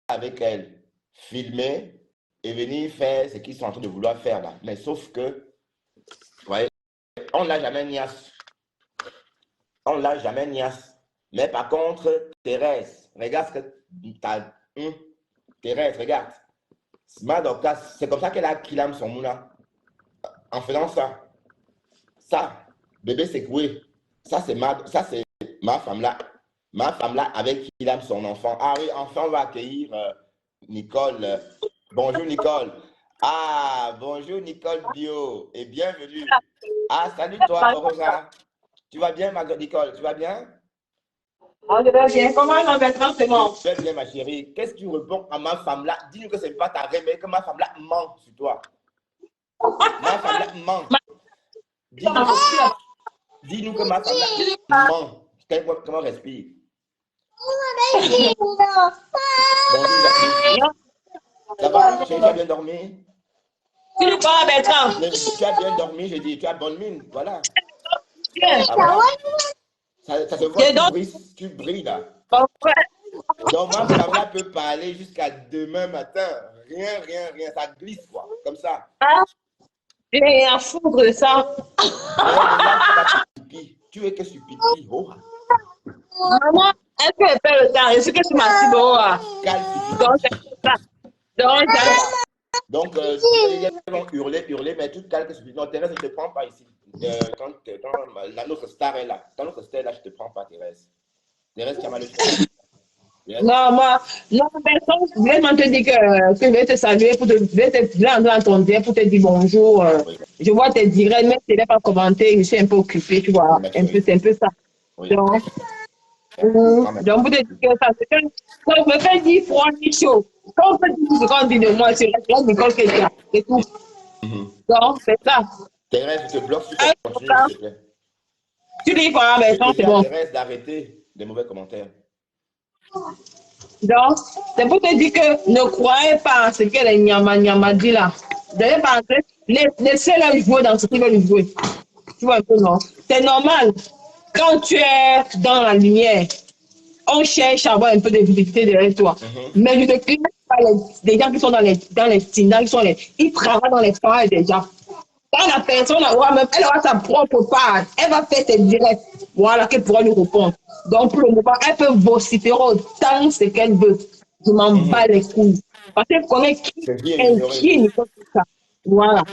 avec elle, filmer et venir faire ce qu'ils sont en train de vouloir faire là. Mais sauf que, vous voyez, on ne l'a jamais niasse. On ne l'a jamais niasse. Mais par contre, Thérèse, regarde ce que tu as. Thérèse, regarde. C'est comme ça qu'elle a killam son mouna. En faisant ça. Ça, bébé secoué. Ça, c'est ma femme là. Ma femme là avec killam son enfant. Ah oui, enfin, on va accueillir Nicole. Bonjour, Nicole. Ah, bonjour, Nicole Bio. Et bienvenue. Ah, salut toi, Aurora. Tu vas bien, Nicole? Tu vas bien? Ah, je vais bien. Comment on va être c'est bon? Je vais bien, ma chérie. Qu'est-ce que tu réponds à ma femme là? Dis-nous que ce n'est pas ta reine, mais que ma femme là ment sur toi. Ma femme là ment. Dis-nous que ma femme là ment. Comment on respire? Bonjour, ça va? Tu as bien dormi? Tu ne parles pas, Bertrand. Tu as bien dormi, je dis. Tu as bonne mine. Voilà. Bien. Ah, voilà. Ça se voit, tu brilles là. Donc, ma femme là peut parler jusqu'à demain matin. Rien, rien, rien. Ça glisse, quoi. Comme ça. J'ai à foutre de ça. Tu veux que je suis pipi? Oh. Maman, est-ce qu'elle fait le temps? Est-ce que tu m'as dit, donc, ils vont hurler, mais tout calme que je suis. Non, Thérèse, je ne te prends pas ici. Quand notre star est là. Quand notre star est là, je ne te prends pas, Thérèse. Thérèse, tu as mal au cœur. Non, moi, non, personne, je vais te dire que je vais te saluer, je vais te rendre dans ton direct pour te dire bonjour. Oui. Je vois tes directs, mais je n'ai pas commenté, je suis un peu occupée, tu vois. C'est un peu ça. Oui. Donc, pour te dire que ça me fait ni froid ni chaud. Quand on peut dire ce qu'on dit de moi, c'est la Nicole Ketia. C'est tout. Donc, c'est ça. Thérèse, je te bloque sur Un ton contenu, programme, s'il te plaît. tu dis quoi, Je Bertrand, te dis c'est à bon. Thérèse d'arrêter les mauvais commentaires. Donc, c'est pour te dire que ne croyez pas en ce que les Nyama dit là. D'ailleurs, par exemple, laissez-leur jouer dans ce qu'ils veulent jouer. Tu vois un peu, non? C'est normal. Quand tu es dans la lumière, on cherche à avoir un peu de visibilité derrière toi. Mais je ne crie pas les gens qui sont dans les Tinder, ils travaillent dans les pages des gens. Quand la personne aura même, elle aura sa propre page, elle va faire ses directs. Voilà, qu'elle pourra lui répondre. Donc, pour le moment, elle peut vociférer autant ce qu'elle veut. Je m'en bats les couilles. Parce qu'elle connaît qui C'est bien est ignoré. ça. Voilà.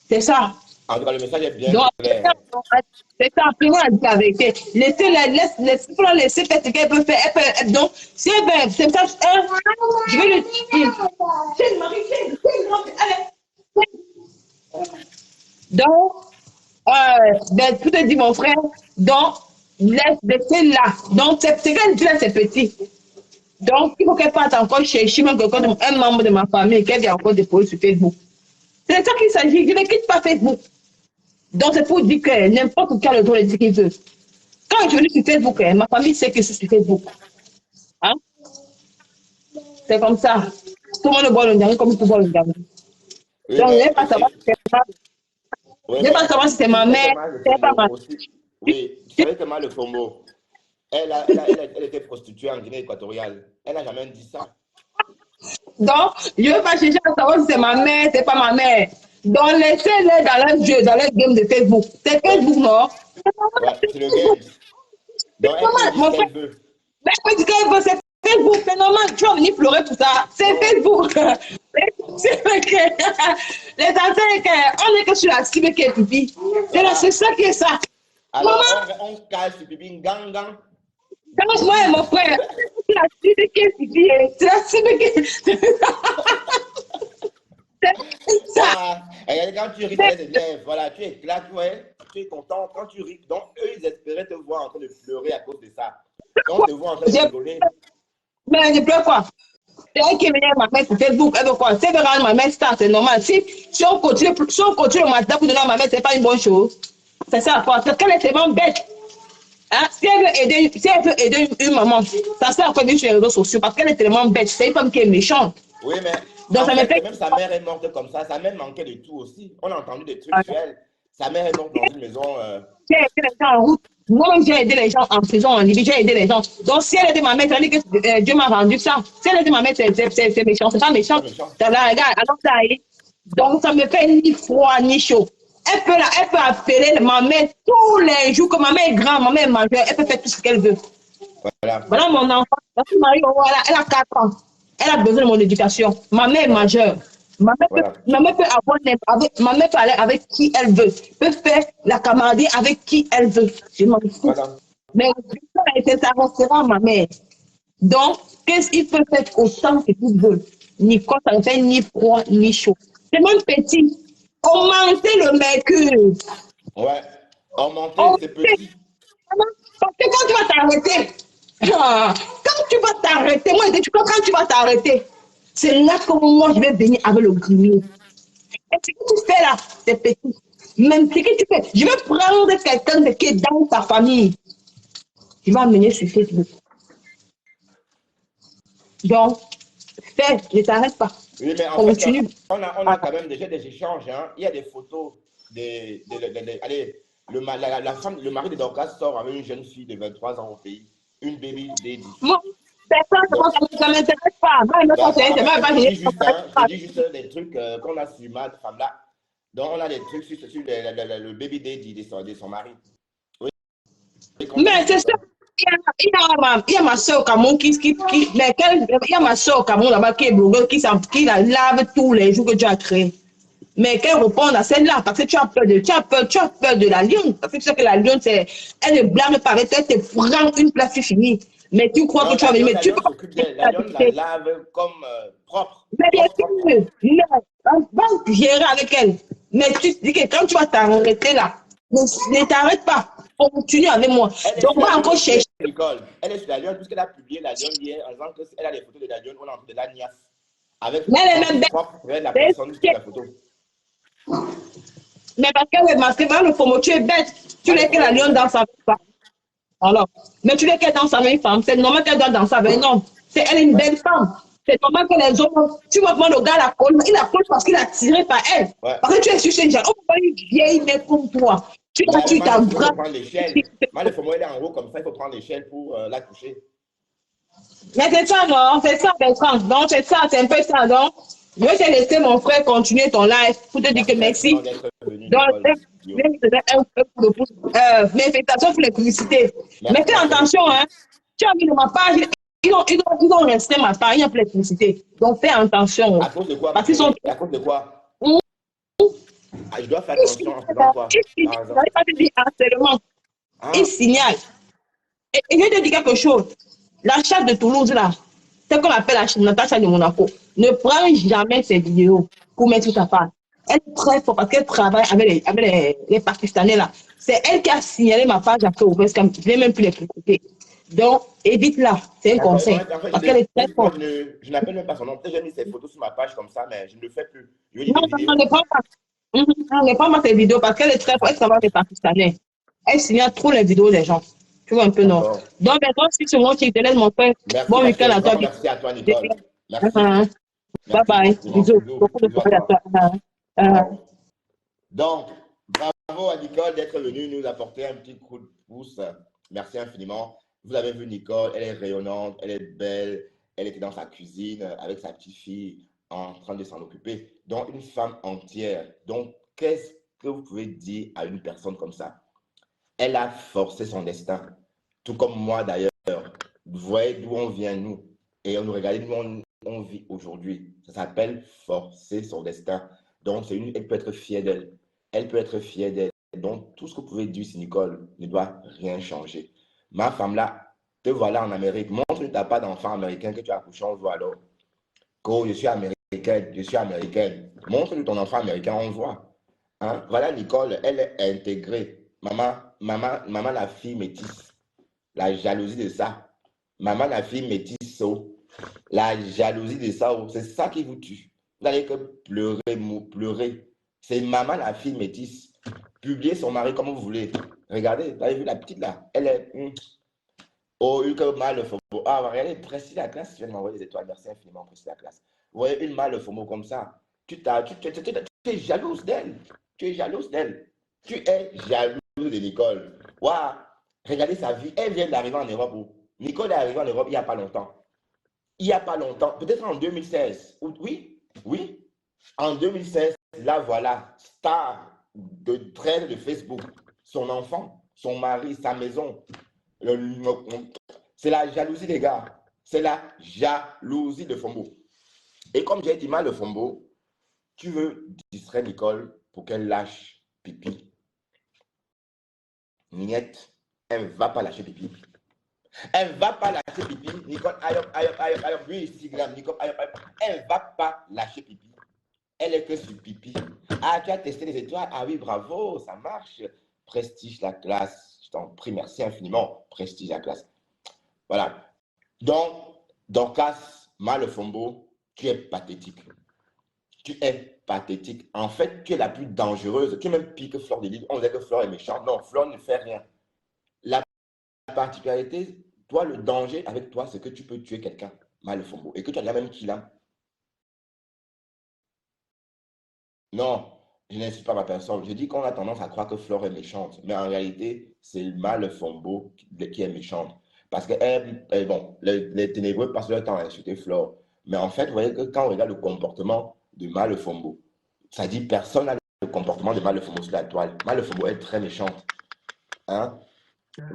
C'est ça. En tout cas, le message est bien Donc, clair. c'est ça, après, on a dit la vérité. Laissez-la laisser faire ce qu'elle peut faire. Donc, si elle veut, c'est ça, je vais lui dire. C'est Marie, allez. Donc, tout te dit mon frère, donc, laissez-la. Donc, c'est qu'elle dit là, c'est petit. Donc, il faut qu'elle parte encore chercher même un membre de ma famille qu'elle vient encore déposer sur Facebook. C'est de ça qu'il s'agit. Je ne quitte pas Facebook. Donc, c'est pour dire que n'importe qui a le droit de dire qu'il veut. Quand je suis sur Facebook, ma famille sait que je suis sur Facebook. Hein? C'est comme ça. Tout le monde boit le dernier comme tout boit le dernier. Oui, Donc, je mais n'ai pas savoir si c'est ma oui, je ne pas savoir si c'est ma mère, c'est pas ma mère. Oui, tu savais que Mal le Fombo, elle était prostituée en Guinée équatoriale. Elle n'a jamais dit ça. Donc, je ne veux pas chercher à savoir si c'est ma mère, c'est pas ma mère. Donc, laissez-les dans leur jeu, dans leur game de Facebook. C'est Facebook, non? Ouais, c'est le game. Donc, elle peut dire ce qu'elle veut. Mais elle peut dire qu'elle veut, c'est Facebook, c'est normal. Tu vas venir pleurer pour ça. C'est Facebook. C'est vrai que les anciens, on est que sur la cible qui est pipi. C'est ça qui est ça. Alors, Maman, on cache le pipi, gang, gang. quand moi et mon frère, c'est la cible qui est pipi. C'est la cible qui est. C'est ça. Ah, et quand tu ris, ça les élèves. Voilà, tu éclates, ouais, tu es content. Quand tu ris, donc eux, ils espéraient te voir en train de pleurer à cause de ça. Quand on te voit en train de rigoler. Mais je pleure quoi? C'est elle qui est venue ma mère sur Facebook. Elle veut quoi? Si elle veut rendre ma mère star, c'est normal. Si on continue le matin pour donner à ma mère, c'est pas une bonne chose. C'est ça, quoi. Parce qu'elle est tellement bête. Hein? Si elle veut aider une maman, ça sert à quoi venir sur les réseaux sociaux? Parce qu'elle est tellement bête. C'est une femme qui est méchante. Oui, mais donc, ça fait, me fait... même sa mère est morte comme ça. Sa mère manquait de tout aussi. On a entendu des trucs sur elle. Sa mère est morte dans une maison. J'ai aidé les gens en route. Moi-même, j'ai aidé les gens en prison, en Libye. J'ai aidé les gens. Donc, si elle était ma mère, ça veut dire que Dieu m'a rendu ça. Si elle était ma mère, c'est méchant. C'est pas méchant. Regarde, alors ça y donc, ça me fait ni froid, ni chaud. Elle peut appeler ma mère tous les jours, que ma mère est grande, ma mère est majeure. Elle peut faire tout ce qu'elle veut. Voilà mon enfant. Voilà, elle a 4 ans. Elle a besoin de mon éducation. Ma mère est majeure. Ma mère peut aller avec qui elle veut. Peut faire la camaraderie avec qui elle veut. Je m'en fous. Mais ça restera ma mère. Donc, qu'est-ce qu'il peut faire autant que tu veux? Nicole, ça ne fait ni froid ni chaud. C'est même petit. Augmenter le mercure. Ouais. Augmenter, c'est petit. Parce que quand tu vas t'arrêter, moi je dis, quand tu vas t'arrêter, c'est là que moi je vais venir avec le grenier. Et ce que tu fais là, c'est petit. Même ce que tu fais, je vais prendre quelqu'un qui est dans ta famille. Je vais amener sur Facebook. Donc, fais, ne t'arrête pas. Oui, mais en fait, on a quand même déjà des échanges. Hein. Il y a des photos. Allez, le mari de Dorcas sort avec une jeune fille de 23 ans au pays. Une baby lady. Moi, ça ne m'intéresse pas. Je dis juste des trucs qu'on a sur ma femme-là. Donc, on a des trucs sur le baby daddy de son mari. Oui. Mais c'est ça. Il y a ma soeur au Cameroun il y a ma soeur au Cameroun là-bas qui est blogueuse, qui la lave tous les jours que tu as créé. Mais qu'elle réponde à celle-là, parce que tu as peur de la lionne. Parce que tu sais que la lionne, elle ne blâme pas, elle te prend une place finie. Mais tu crois que tu vas venir. Mais tu la lionne la lave comme propre. Mais bien sûr, on va gérer avec elle. Mais tu te dis que quand tu vas t'arrêter là, ne t'arrête pas. continue avec moi. Elle est Donc, sur on la va lionne encore aussi, chercher. Nicole. Elle est sur la lionne puisqu'elle a publié la lionne hier en disant qu'elle a les photos de la lionne, on a de la niasse. Avec Mais elle est Francis même propre, c'est la belle. personne qui fait la photo. Mais parce qu'elle est masquée, voilà le FOMO, tu es bête. Tu Moi, le l'es que FOMO la est lionne bête. dans sa femme. Alors, mais tu l'es qu'elle dans sa même femme. C'est normal qu'elle doit danser avec un homme. Elle est une Ouais, belle femme. C'est normal que les hommes. Tu vois comment le gars la colle. Il la colle parce qu'il a tiré par elle. ouais. Parce que tu es sur une jeune. On peut pas une vieille mec comme toi. Tu Mais as tu moi, il faut t'embrasses. prendre l'échelle. Moi, le FOMO, elle est en haut comme ça, il faut prendre l'échelle pour la toucher. Mais c'est ça, non, c'est ça, Bertrand. Donc, c'est ça, c'est un peu ça. Donc, je vais te laisser, mon frère, continuer ton live pour te dire que Merci infiniment merci. d'être venu, Donc, Nicole dans le studio. un coup de pouce. Mais félicitations pour les publicités. Mais Merci, fais ma chérie. attention, hein. Tu as mis de ma page, ils ont resté ma page, il y a pour les publicités. Donc, fais attention. À cause de quoi, ma Parce qu'ils sont. chérie? À cause de quoi? Ils Ah, je dois faire attention en faisant quoi, signalent, par je exemple? n'arrive pas te dire harcèlement. Ils Ah, signalent. Et je vais te dire quelque chose. La chatte de Toulouse, là, c'est qu'on appelle la Natacha de Monaco. Ne prends jamais ces vidéos pour mettre sur ta page. Elle est très forte parce qu'elle travaille avec les Pakistanais, là. C'est elle qui a signalé ma page après au West Ham. Je n'ai même plus les publicités. Donc, évite-la. C'est un d'accord. conseil. En fait, Parce qu'elle est très moi, forte. je n'appelle même pas son nom. Peut-être j'ai mis ses photos sur ma page comme ça, mais je ne le fais plus. Je dis Non, des non, non, vidéos. ne prends pas. Non, ne prends pas ces vidéos parce qu'elle est très forte. Elle travaille avec les Pakistanais. Elle signale trop les vidéos des gens. Tu vois un peu, non? D'accord. Donc, maintenant, si tu montes, tu te laisse mon frère. Merci, Bon ma week-end chérie. à toi. Vraiment, merci à toi, Nicole. Merci. Uh-huh. Bye Merci bye. infiniment. Bisous. Bisous. Beaucoup de Bisous à courage à toi. toi. Ciao. Donc, bravo à Nicole d'être venue nous apporter un petit coup de pouce. Merci infiniment. Vous avez vu Nicole, elle est rayonnante, elle est belle. Elle était dans sa cuisine avec sa petite fille en train de s'en occuper. Donc, une femme entière. Donc, qu'est-ce que vous pouvez dire à une personne comme ça? Elle a forcé son destin. Tout comme moi d'ailleurs. Vous voyez d'où on vient, nous. Et on nous regarde d'où on vit aujourd'hui. Ça s'appelle forcer son destin. Donc, elle peut être fière d'elle. Elle peut être fière d'elle. Donc, tout ce que vous pouvez dire, c'est Nicole ne doit rien changer. Ma femme là, te voilà en Amérique. Montre que tu n'as pas d'enfant américain que tu as accouché, on voit alors. Que je suis américaine, je suis américaine. Montre-nous ton enfant américain, on voit. Hein? Voilà Nicole, elle est intégrée. Maman, la fille métisse. La jalousie de ça. Maman, la fille métisse. Oh. La jalousie de ça, oh. C'est ça qui vous tue. Vous n'allez que pleurer, pleurer. C'est maman, la fille métisse. Publiez son mari comme vous voulez. Regardez, vous avez vu la petite là. Elle est. Oh, une mal le FOMO. Ah, regardez, Précis la classe. Tu viens de m'envoyer des étoiles. Merci infiniment, Précis la classe. Vous voyez, une mal le FOMO comme ça. Tu es jalouse d'elle. Tu es jalouse d'elle. Tu es jalouse de Nicole. Waouh! Regardez sa vie. Elle vient d'arriver en Europe. Où Nicole est arrivée en Europe il n'y a pas longtemps. Il n'y a pas longtemps. Peut-être en 2016. Oui, oui. En 2016, là, voilà. Star de traîne de Facebook. Son enfant, son mari, sa maison. C'est la jalousie, les gars. C'est la jalousie de Fombo. Et comme j'ai dit mal le Fombo, tu veux distraire Nicole pour qu'elle lâche pipi. Niette, elle ne va pas lâcher pipi. Elle ne va pas lâcher pipi. Nicole, aïe, 8 grammes. Nicole, aïe. Elle ne va pas lâcher pipi. Elle est que sur pipi. Ah, tu as testé les étoiles? Ah oui, bravo, ça marche. Prestige la classe. Je t'en prie, merci infiniment. Prestige la classe. Voilà. Donc, Dorcas, mal le Fombo, tu es pathétique. Tu es pathétique. En fait, tu es la plus dangereuse. Tu es même pire que Fleur de Lys. On dirait que Fleur est méchante. Non, Fleur ne fait rien. La particularité, toi, le danger avec toi, c'est que tu peux tuer quelqu'un, mal le Fombo, et que tu as déjà même qui l'a. Non, je n'insulte pas ma personne. Je dis qu'on a tendance à croire que Flore est méchante. Mais en réalité, c'est mal le Fombo qui est méchante. Parce que, bon, les ténébreux passent leur temps à insulter Flore. Mais en fait, vous voyez que quand on regarde le comportement de Mal le Fombo, ça dit personne n'a le comportement de Mal le Fombo sur la toile. Mal le Fombo est très méchante. Hein?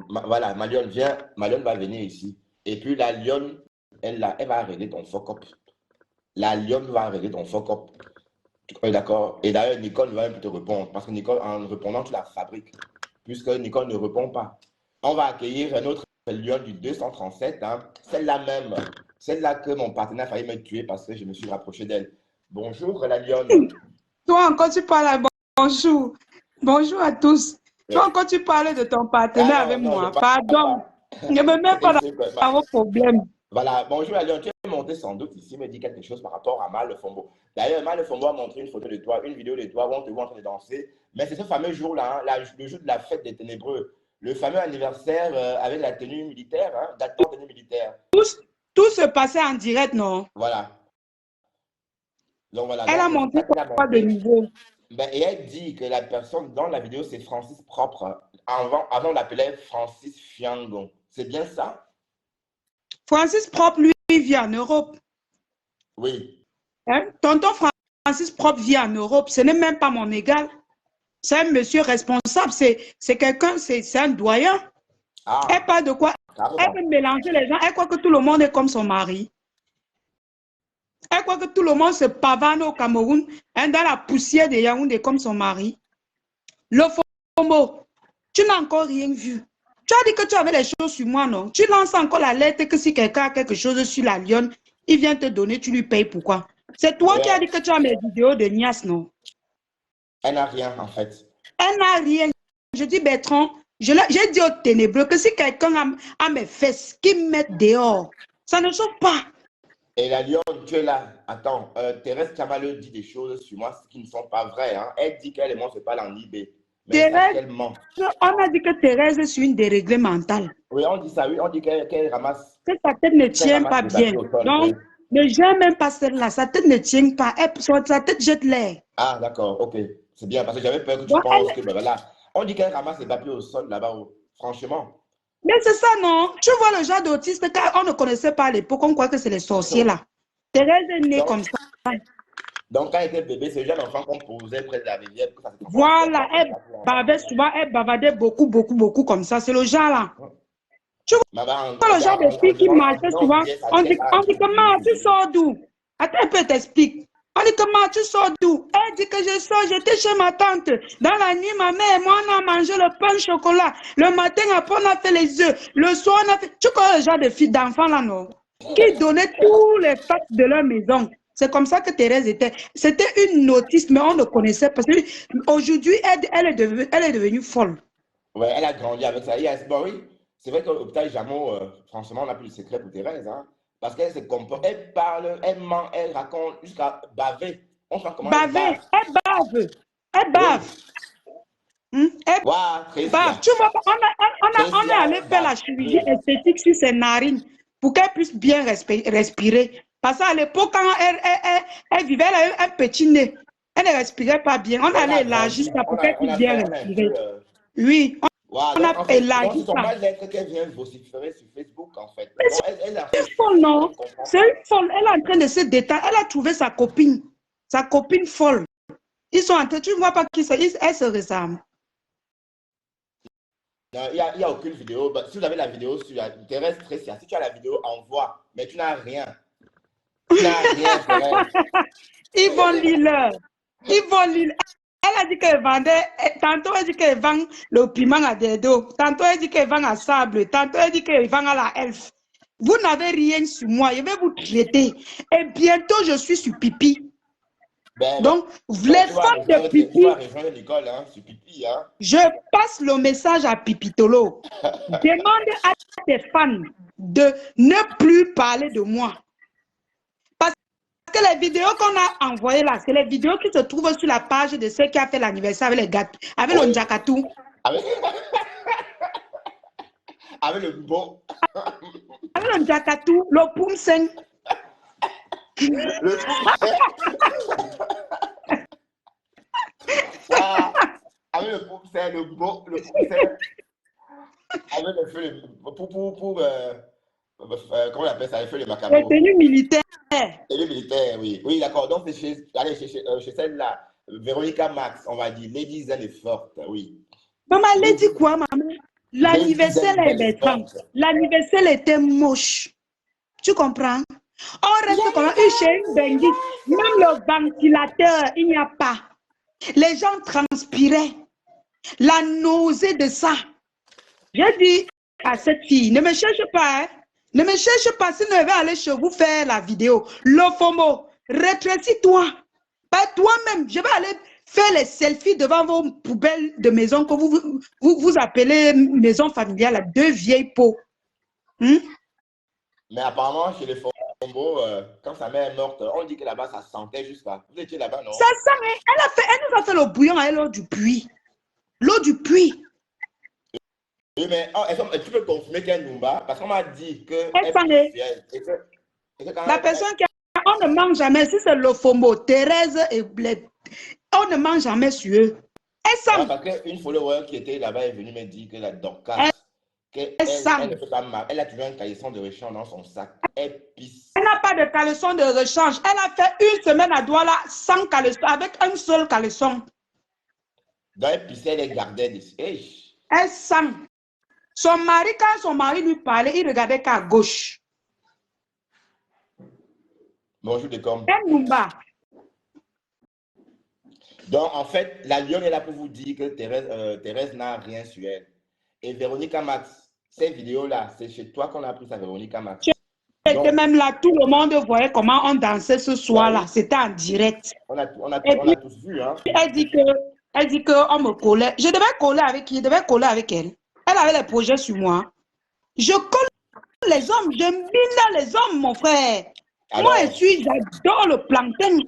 Voilà, ma lionne vient, ma lionne va venir ici. Et puis la lionne, elle va régler ton fuck-up. La lionne va régler ton fuck-up. D'accord. Et d'ailleurs, Nicole va même te répondre. Parce que Nicole, en répondant, tu la fabriques. Puisque Nicole ne répond pas. On va accueillir un autre lion du 237. Hein. Celle-là même. Celle-là que mon partenaire a failli me tuer parce que je me suis rapproché d'elle. Bonjour, la lionne. Toi encore, tu parles à bonjour. Bonjour à tous. Donc, quand tu parlais de ton Ah partenaire avec non, je moi, parle pardon, pas. ne me mets C'était pas juste, dans vos problèmes. voilà, bonjour Alion, tu es monté sans doute ici, me dit quelque chose par rapport à Mal Le Fombo. D'ailleurs, Mal Le Fombo a montré une photo de toi, une vidéo de toi où on te voit en train de danser. Mais c'est ce fameux jour-là, hein, le jour de la fête des ténébreux, le fameux anniversaire avec la tenue militaire, hein, datant tenue militaire. Tout se passait en direct, non? Voilà. Donc voilà, Elle donc a c'est montré ça qu'il a quoi de montré. nouveau? Ben, et elle dit que la personne dans la vidéo, c'est Francis Propre. Avant on l'appelait Francis Fiangon. C'est bien ça? Francis Propre, lui, il vit en Europe. Oui. Hein? Tonton Francis Propre vit en Europe. Ce n'est même pas mon égal. C'est un monsieur responsable. C'est quelqu'un, c'est un doyen. Ah, Elle parle de quoi? Elle carrément. peut mélanger les gens. Elle croit que tout le monde est comme son mari. Elle croit que tout le monde se pavane au Cameroun, hein, dans la poussière de Yaoundé comme son mari. Le FOMO, tu n'as encore rien vu. Tu as dit que tu avais les choses sur moi, non? Tu lances encore la lettre que si quelqu'un a quelque chose sur la lionne, il vient te donner, tu lui payes pourquoi? C'est toi qui as dit que tu as mes vidéos de Nias, non? Elle n'a rien en fait. Elle n'a rien. Je dis Bertrand, j'ai dit aux ténébreux que si quelqu'un a mes fesses, qu'il me mette dehors. Ça ne sauve pas. Et la lionne, tu es là. Attends, Thérèse Kamaleu dit des choses sur moi qui ne sont pas vraies. Hein. Elle dit qu'elle et moi se parle en Libé. Mais sache Thérèse, qu'elle ment. on a dit que Thérèse est sur une déréglée mentale. Oui, on dit ça, oui. On dit qu'elle ramasse, Que sa tête ne qu'elle tient ramasse pas des bien. papiers au sol. Donc, Oui. ne gère même pas celle-là. Sa tête ne tient pas. Sa tête jette l'air. Ah, d'accord, ok. C'est bien, parce que j'avais peur que tu Donc, penses que, ben voilà. On dit qu'elle ramasse les papiers au sol là-bas, franchement. mais c'est ça, non? Tu vois le genre d'autiste qu'on ne connaissait pas à l'époque, on croit que c'est les sorciers là. Thérèse est née comme ça. Donc, quand elle était bébé, c'est le jeune enfant qu'on posait près de la rivière pour que ça se transforme. Voilà, elle bavait souvent, elle bavardait beaucoup comme ça. C'est le genre là. Tu vois le genre de fille qui marchait souvent. On dit comment tu sors d'où? Attends un peu, t'explique. On dit comment tu sors d'où? Elle dit que je sors, j'étais chez ma tante. Dans la nuit, ma mère et moi, on a mangé le pain au chocolat. Le matin, après, on a fait les œufs. Le soir, on a fait... Tu connais le genre de fille d'enfant là, non? Qui donnait tous les facts de leur maison. C'est comme ça que Thérèse était. C'était une notice, mais on ne connaissait pas. Aujourd'hui, elle est devenue folle. Ouais, elle a grandi avec ça. Bon, oui, c'est vrai qu'au l'hôpital Jameau, franchement, on n'a plus le secret pour Thérèse. Hein, parce qu'elle se comporte, elle parle, elle ment, elle raconte jusqu'à baver. On sent comment elle Baver, bave. elle bave. Elle bave. Oui. Elle Wow, bave. Tu vois, on est allé faire la chirurgie esthétique sur ses narines pour qu'elle puisse bien respirer. Parce qu'à l'époque, quand elle vivait, elle avait un petit nez. Elle ne respirait pas bien. On allait élargir ça pour qu'elle puisse bien respirer. Oui, on a élargi ça. C'est son mal-être qu'elle vient vociférer sur Facebook, en fait. Mais c'est folle, non? C'est une folle. Elle est en train de se détendre. Elle a trouvé sa copine folle. Ils sont en train, tu ne vois pas qui c'est, elle se ressemble. Il n'y a aucune vidéo. Si vous avez la vidéo sur Thérèse Tressia, si tu as la vidéo, envoie. Mais tu n'as rien. Tu n'as rien, Thérèse. Ils vont lire. Ils vont lire. Elle a dit qu'elle vendait, tantôt elle dit qu'elle vend le piment à Dedo, tantôt elle dit qu'elle vend à Sable, tantôt elle dit qu'elle vend à la Elf. Vous n'avez rien sur moi, je vais vous traiter. Et bientôt je suis sur Pipi. Donc, les fans de Pipi, hein, sur Pipi hein. Je passe le message à Pipitolo. Demande à tes fans de ne plus parler de moi. Parce que les vidéos qu'on a envoyées là, c'est les vidéos qui se trouvent sur la page de ceux qui a fait l'anniversaire avec les gâteaux, avec le Njakatou. Avec le beau. Avec le Njakatou, le Poumsen. Le avec le Poumsen, le beau, le Poumsen. Avec le feu, comment on appelle ça, le feu de Macabo. Le tenue militaire. Tenue militaire, oui. Oui, d'accord. Donc, c'est chez celle-là, Véronica Max, on va dire. Lady Zen est forte, oui. Maman, Lady quoi, maman? L'anniversaire est bêtant. L'anniversaire était moche. Tu comprends? On reste comme chez une bengue. Même le ventilateur, il n'y a pas. Les gens transpiraient. La nausée de ça. J'ai dit à cette fille, ne me cherche pas, hein? Ne me cherche pas, sinon je vais aller chez vous faire la vidéo. Le FOMO, rétrécis-toi. Pas toi-même, je vais aller faire les selfies devant vos poubelles de maison que vous appelez maison familiale, à 2 vieilles peaux. Mais apparemment, chez les Fombo, quand sa mère est morte, on dit que là-bas, ça sentait jusqu'à. Vous étiez là-bas, non? Ça sent, elle nous a fait le bouillon avec l'eau du puits. L'eau du puits. Oui, mais tu peux confirmer qu'elle est Numba, parce qu'on m'a dit que. La personne on ne mange jamais, si c'est le Fombo, Thérèse et Bled, on ne mange jamais sur eux. Elle sent. Parce qu'une follower qui était là-bas est venue me dire que la Dorcas, elle ne peut pas marrer. Elle a toujours un caleçon de rechange dans son sac. Elle pisse. Elle n'a pas de caleçon de rechange. Elle a fait 1 semaine à Douala sans caleçon, avec un seul caleçon. Donc elle pissait, elle gardait des. Elle sent. Son mari, quand son mari lui parlait, il regardait qu'à gauche. Bonjour de com. Elle nous bat. Donc, en fait, la lionne est là pour vous dire que Thérèse n'a rien sur elle. Et Véronica Max, ces vidéos-là, c'est chez toi qu'on a pris ça, Véronica Max. J'étais même là, tout le monde voyait comment on dansait ce soir-là. Oui. C'était en direct. On a tous vu. Hein. Elle dit qu'on me collait. Je devais coller avec qui? Je devais coller avec elle. Elle avait les projets sur moi. Je colle les hommes, je mine dans les hommes, mon frère. Alors, moi, j'adore le plancton.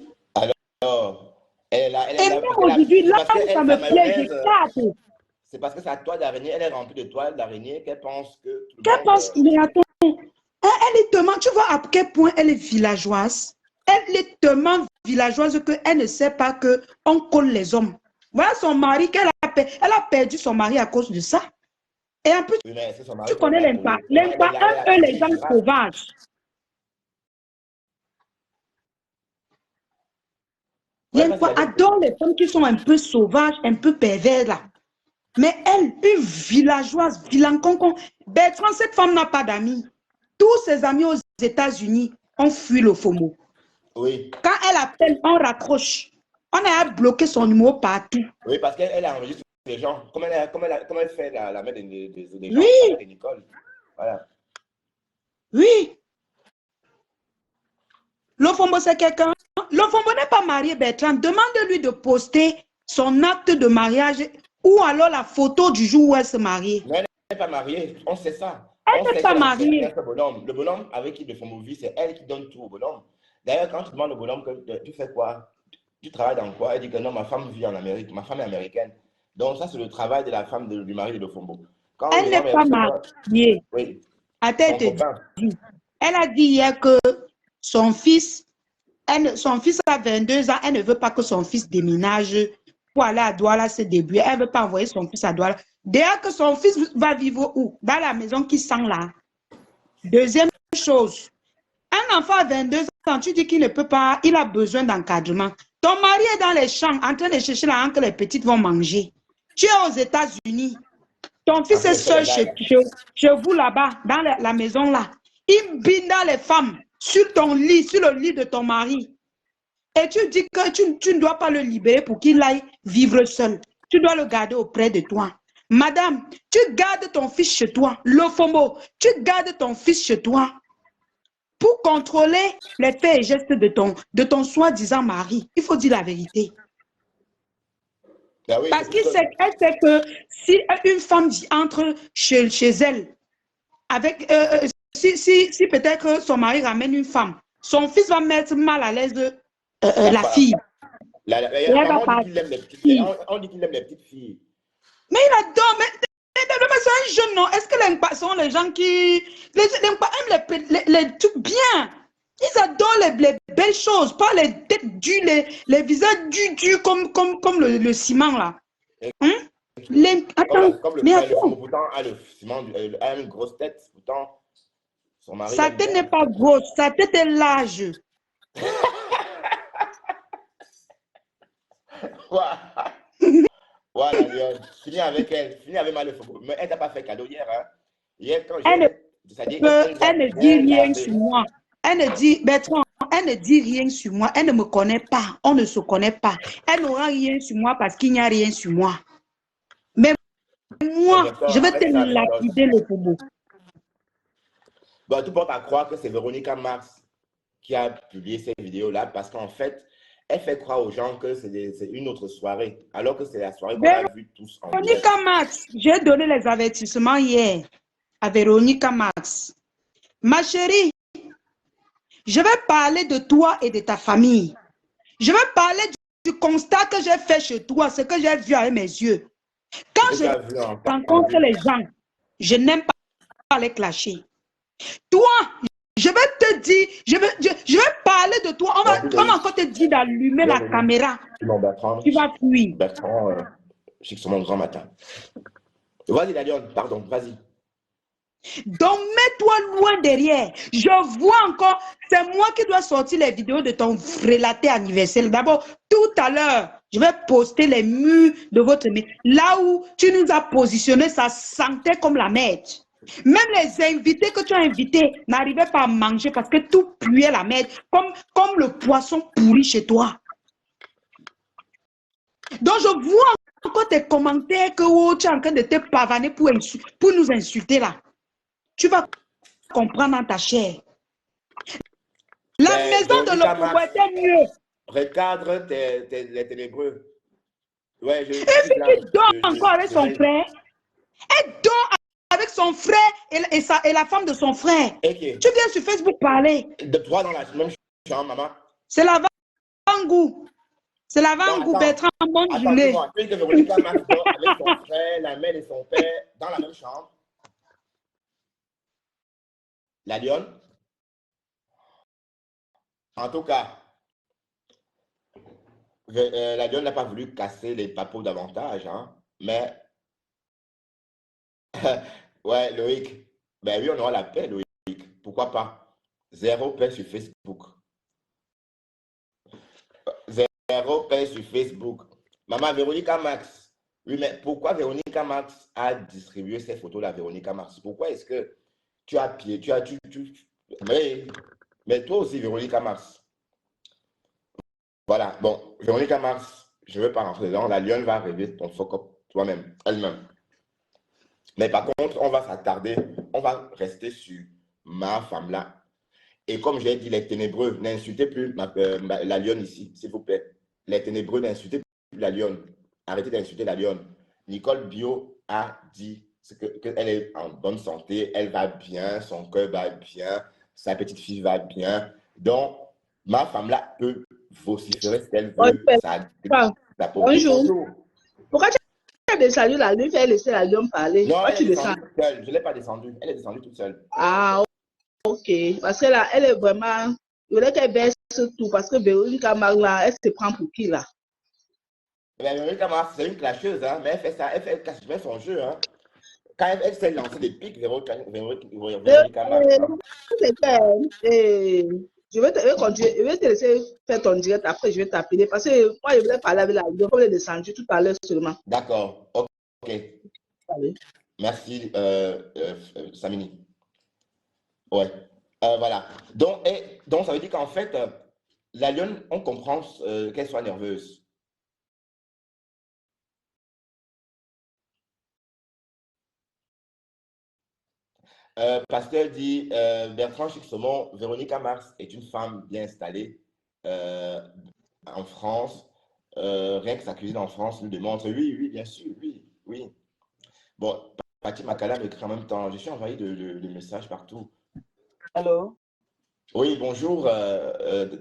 Alors, et même aujourd'hui, là où ça me plaît, j'éclate. C'est parce que sa toile d'araignée, elle est remplie de toiles d'araignée qu'elle pense que... Qu'elle pense, mais attends, elle est tellement, tu vois à quel point elle est villageoise. Elle est tellement villageoise qu'elle ne sait pas qu'on colle les hommes. Voilà son mari, elle a perdu son mari à cause de ça. Et en plus, oui, tu connais l'impact. L'impact, un peu les gens sauvages. L'impact adore les femmes qui sont un peu sauvages, un peu pervers là. Mais elle, une villageoise, vilain-concon. Bertrand, cette femme n'a pas d'amis. Tous ses amis aux États-Unis ont fui le FOMO. Oui. Quand elle appelle, on raccroche. On a bloqué son numéro partout. Oui, parce qu'elle a enregistré les gens. Comme elle fait la mère des gens, oui. De Nicole. Voilà. Oui. Le FOMO, c'est quelqu'un. Le FOMO n'est pas marié, Bertrand. Demande-lui de poster son acte de mariage ou alors la photo du jour où elle se marie. Mais elle n'est pas mariée, on sait ça. Elle n'est pas mariée. Le bonhomme avec qui le FOMO vit, c'est elle qui donne tout au bonhomme. D'ailleurs, quand tu demandes au bonhomme que tu fais quoi, tu travailles dans quoi, elle dit que non, ma femme vit en Amérique, ma femme est américaine. Donc ça, c'est le travail de la femme du mari de Lofombo. Elle n'est pas mariée. Oui. Attends, elle te dit. Elle a dit hier que son fils a 22 ans, elle ne veut pas que son fils déménage pour aller à Douala se débrouiller. Elle ne veut pas envoyer son fils à Douala. D'ailleurs, que son fils va vivre où? Dans la maison qui sent là. Deuxième chose, un enfant à 22 ans, tu dis qu'il ne peut pas, il a besoin d'encadrement. Ton mari est dans les champs en train de chercher l'argent que les petites vont manger. Tu es aux États-Unis. Ton fils est seul chez vous là-bas, dans la maison là. Il binde dans les femmes sur ton lit, sur le lit de ton mari. Et tu dis que tu ne dois pas le libérer pour qu'il aille vivre seul. Tu dois le garder auprès de toi. Madame, tu gardes ton fils chez toi. Le FOMO, tu gardes ton fils chez toi pour contrôler les faits et gestes de ton soi-disant mari. Il faut dire la vérité. Ben oui, parce qu'elle sait que si une femme entre chez elle, avec, si peut-être son mari ramène une femme, son fils va mettre mal à l'aise la fille. On dit qu'il aime les petites filles. Mais il adore, mais c'est un jeune, non? Est-ce que les sont les gens qui... aiment les trucs bien. Ils adorent les belles choses, pas les têtes dures, les visages durs comme le ciment, là. Attends, mais attends. Pourtant, elle a une grosse tête, pourtant, son mari... Sa tête n'est pas grosse, sa tête est large. Voilà, finis avec elle, finis avec Malefo. Mais elle n'a pas fait cadeau hier. Hein. Hier, quand elle ne dit rien sur moi. Elle ne dit, Bertrand, elle ne dit rien sur moi. Elle ne me connaît pas. On ne se connaît pas. Elle n'aura rien sur moi parce qu'il n'y a rien sur moi. Mais moi, je vais te lapider le FOMO. Bon, tout le monde à croire que c'est Véronica Max qui a publié ces vidéos-là parce qu'en fait, elle fait croire aux gens que c'est une autre soirée, alors que c'est la soirée qu'on a vue tous en direct. Véronica Max, j'ai donné les avertissements hier à Véronica Max. Ma chérie, je vais parler de toi et de ta famille. Je vais parler du constat que j'ai fait chez toi, ce que j'ai vu avec mes yeux. Quand je rencontre les gens, je n'aime pas les clasher. Toi, je vais te dire, je vais parler de toi. On va encore te dire d'allumer la caméra. Tu vas fuir. Bertrand, je sais que c'est mon grand matin. Vas-y, Dalion, pardon, vas-y. Donc, mets-toi loin derrière. Je vois encore, c'est moi qui dois sortir les vidéos de ton relaté anniversaire. D'abord, tout à l'heure, je vais poster les murs de votre maison. Là où tu nous as positionné, ça sentait comme la merde. Même les invités que tu as invités n'arrivaient pas à manger parce que tout puait la merde, comme le poisson pourri chez toi. Donc, je vois encore tes commentaires que tu es en train de te pavaner pour nous insulter là. Tu vas comprendre dans ta chair. La maison de l'Opoubo était mieux. Recadre les ténébreux. Ouais, et puis qui dort encore avec son frère. Elle dort avec son frère et la femme de son frère. Okay. Tu viens sur Facebook parler. De toi dans la même chambre, maman. C'est la Vangou. C'est la Vangou, Bertrand Mondulé. Attends, tu dis que Véronica Max dort avec son frère, la mère et son père dans la même chambre. La lionne. En tout cas, la lionne n'a pas voulu casser les papos davantage, hein, mais ouais, Loïc, ben oui, on aura la paix, Loïc. Pourquoi pas? Zéro paix sur Facebook. Zéro paix sur Facebook. Maman, Véronica Max. Oui, mais pourquoi Véronica Max a distribué ces photos-là, Véronica Max? Pourquoi est-ce que tu as pied, mais toi aussi, Véronica Max. Voilà, bon, Véronica Max, je ne veux pas rentrer dedans. La lionne va rêver ton fuck up toi-même, elle-même. Mais par contre, on va s'attarder, on va rester sur ma femme là. Et comme j'ai dit, les ténébreux, n'insultez plus la lionne ici, s'il vous plaît. Les ténébreux, n'insultez plus la lionne. Arrêtez d'insulter la lionne. Nicole Bio a dit qu'elle est en bonne santé, elle va bien, son cœur va bien, sa petite fille va bien. Donc, ma femme là peut vociférer ce qu'elle veut. Bonjour. Pourquoi tu as descendu la lune, elle laissé la lionne parler? Non, elle est descendue toute seule. Je ne l'ai pas descendue. Elle est descendue toute seule. Ah, ok. Parce que là, elle est vraiment... Je voulais qu'elle baisse tout parce que Véronica Max là, elle se prend pour qui là? Véronica Max, c'est une clasheuse, hein, mais elle fait ça, elle cache bien son jeu. Hein. Quand elle s'est lancée des pics, Véronica Max. Je vais te laisser faire ton direct, après je vais t'appeler parce que moi je voulais parler avec la vidéo, comme elle est descendue tout à l'heure seulement. D'accord, ok. Allez. Merci, Samini. Ouais, voilà. Donc, ça veut dire qu'en fait, la lionne, on comprend qu'elle soit nerveuse. Pasteur dit, Bertrand Chixomon, Véronica Max est une femme bien installée en France. Rien que sa cuisine en France nous démontre, oui, bien sûr, oui. Bon, Pati Makala m'écrit en même temps, je suis envoyé de messages partout. Allô? Oui, bonjour,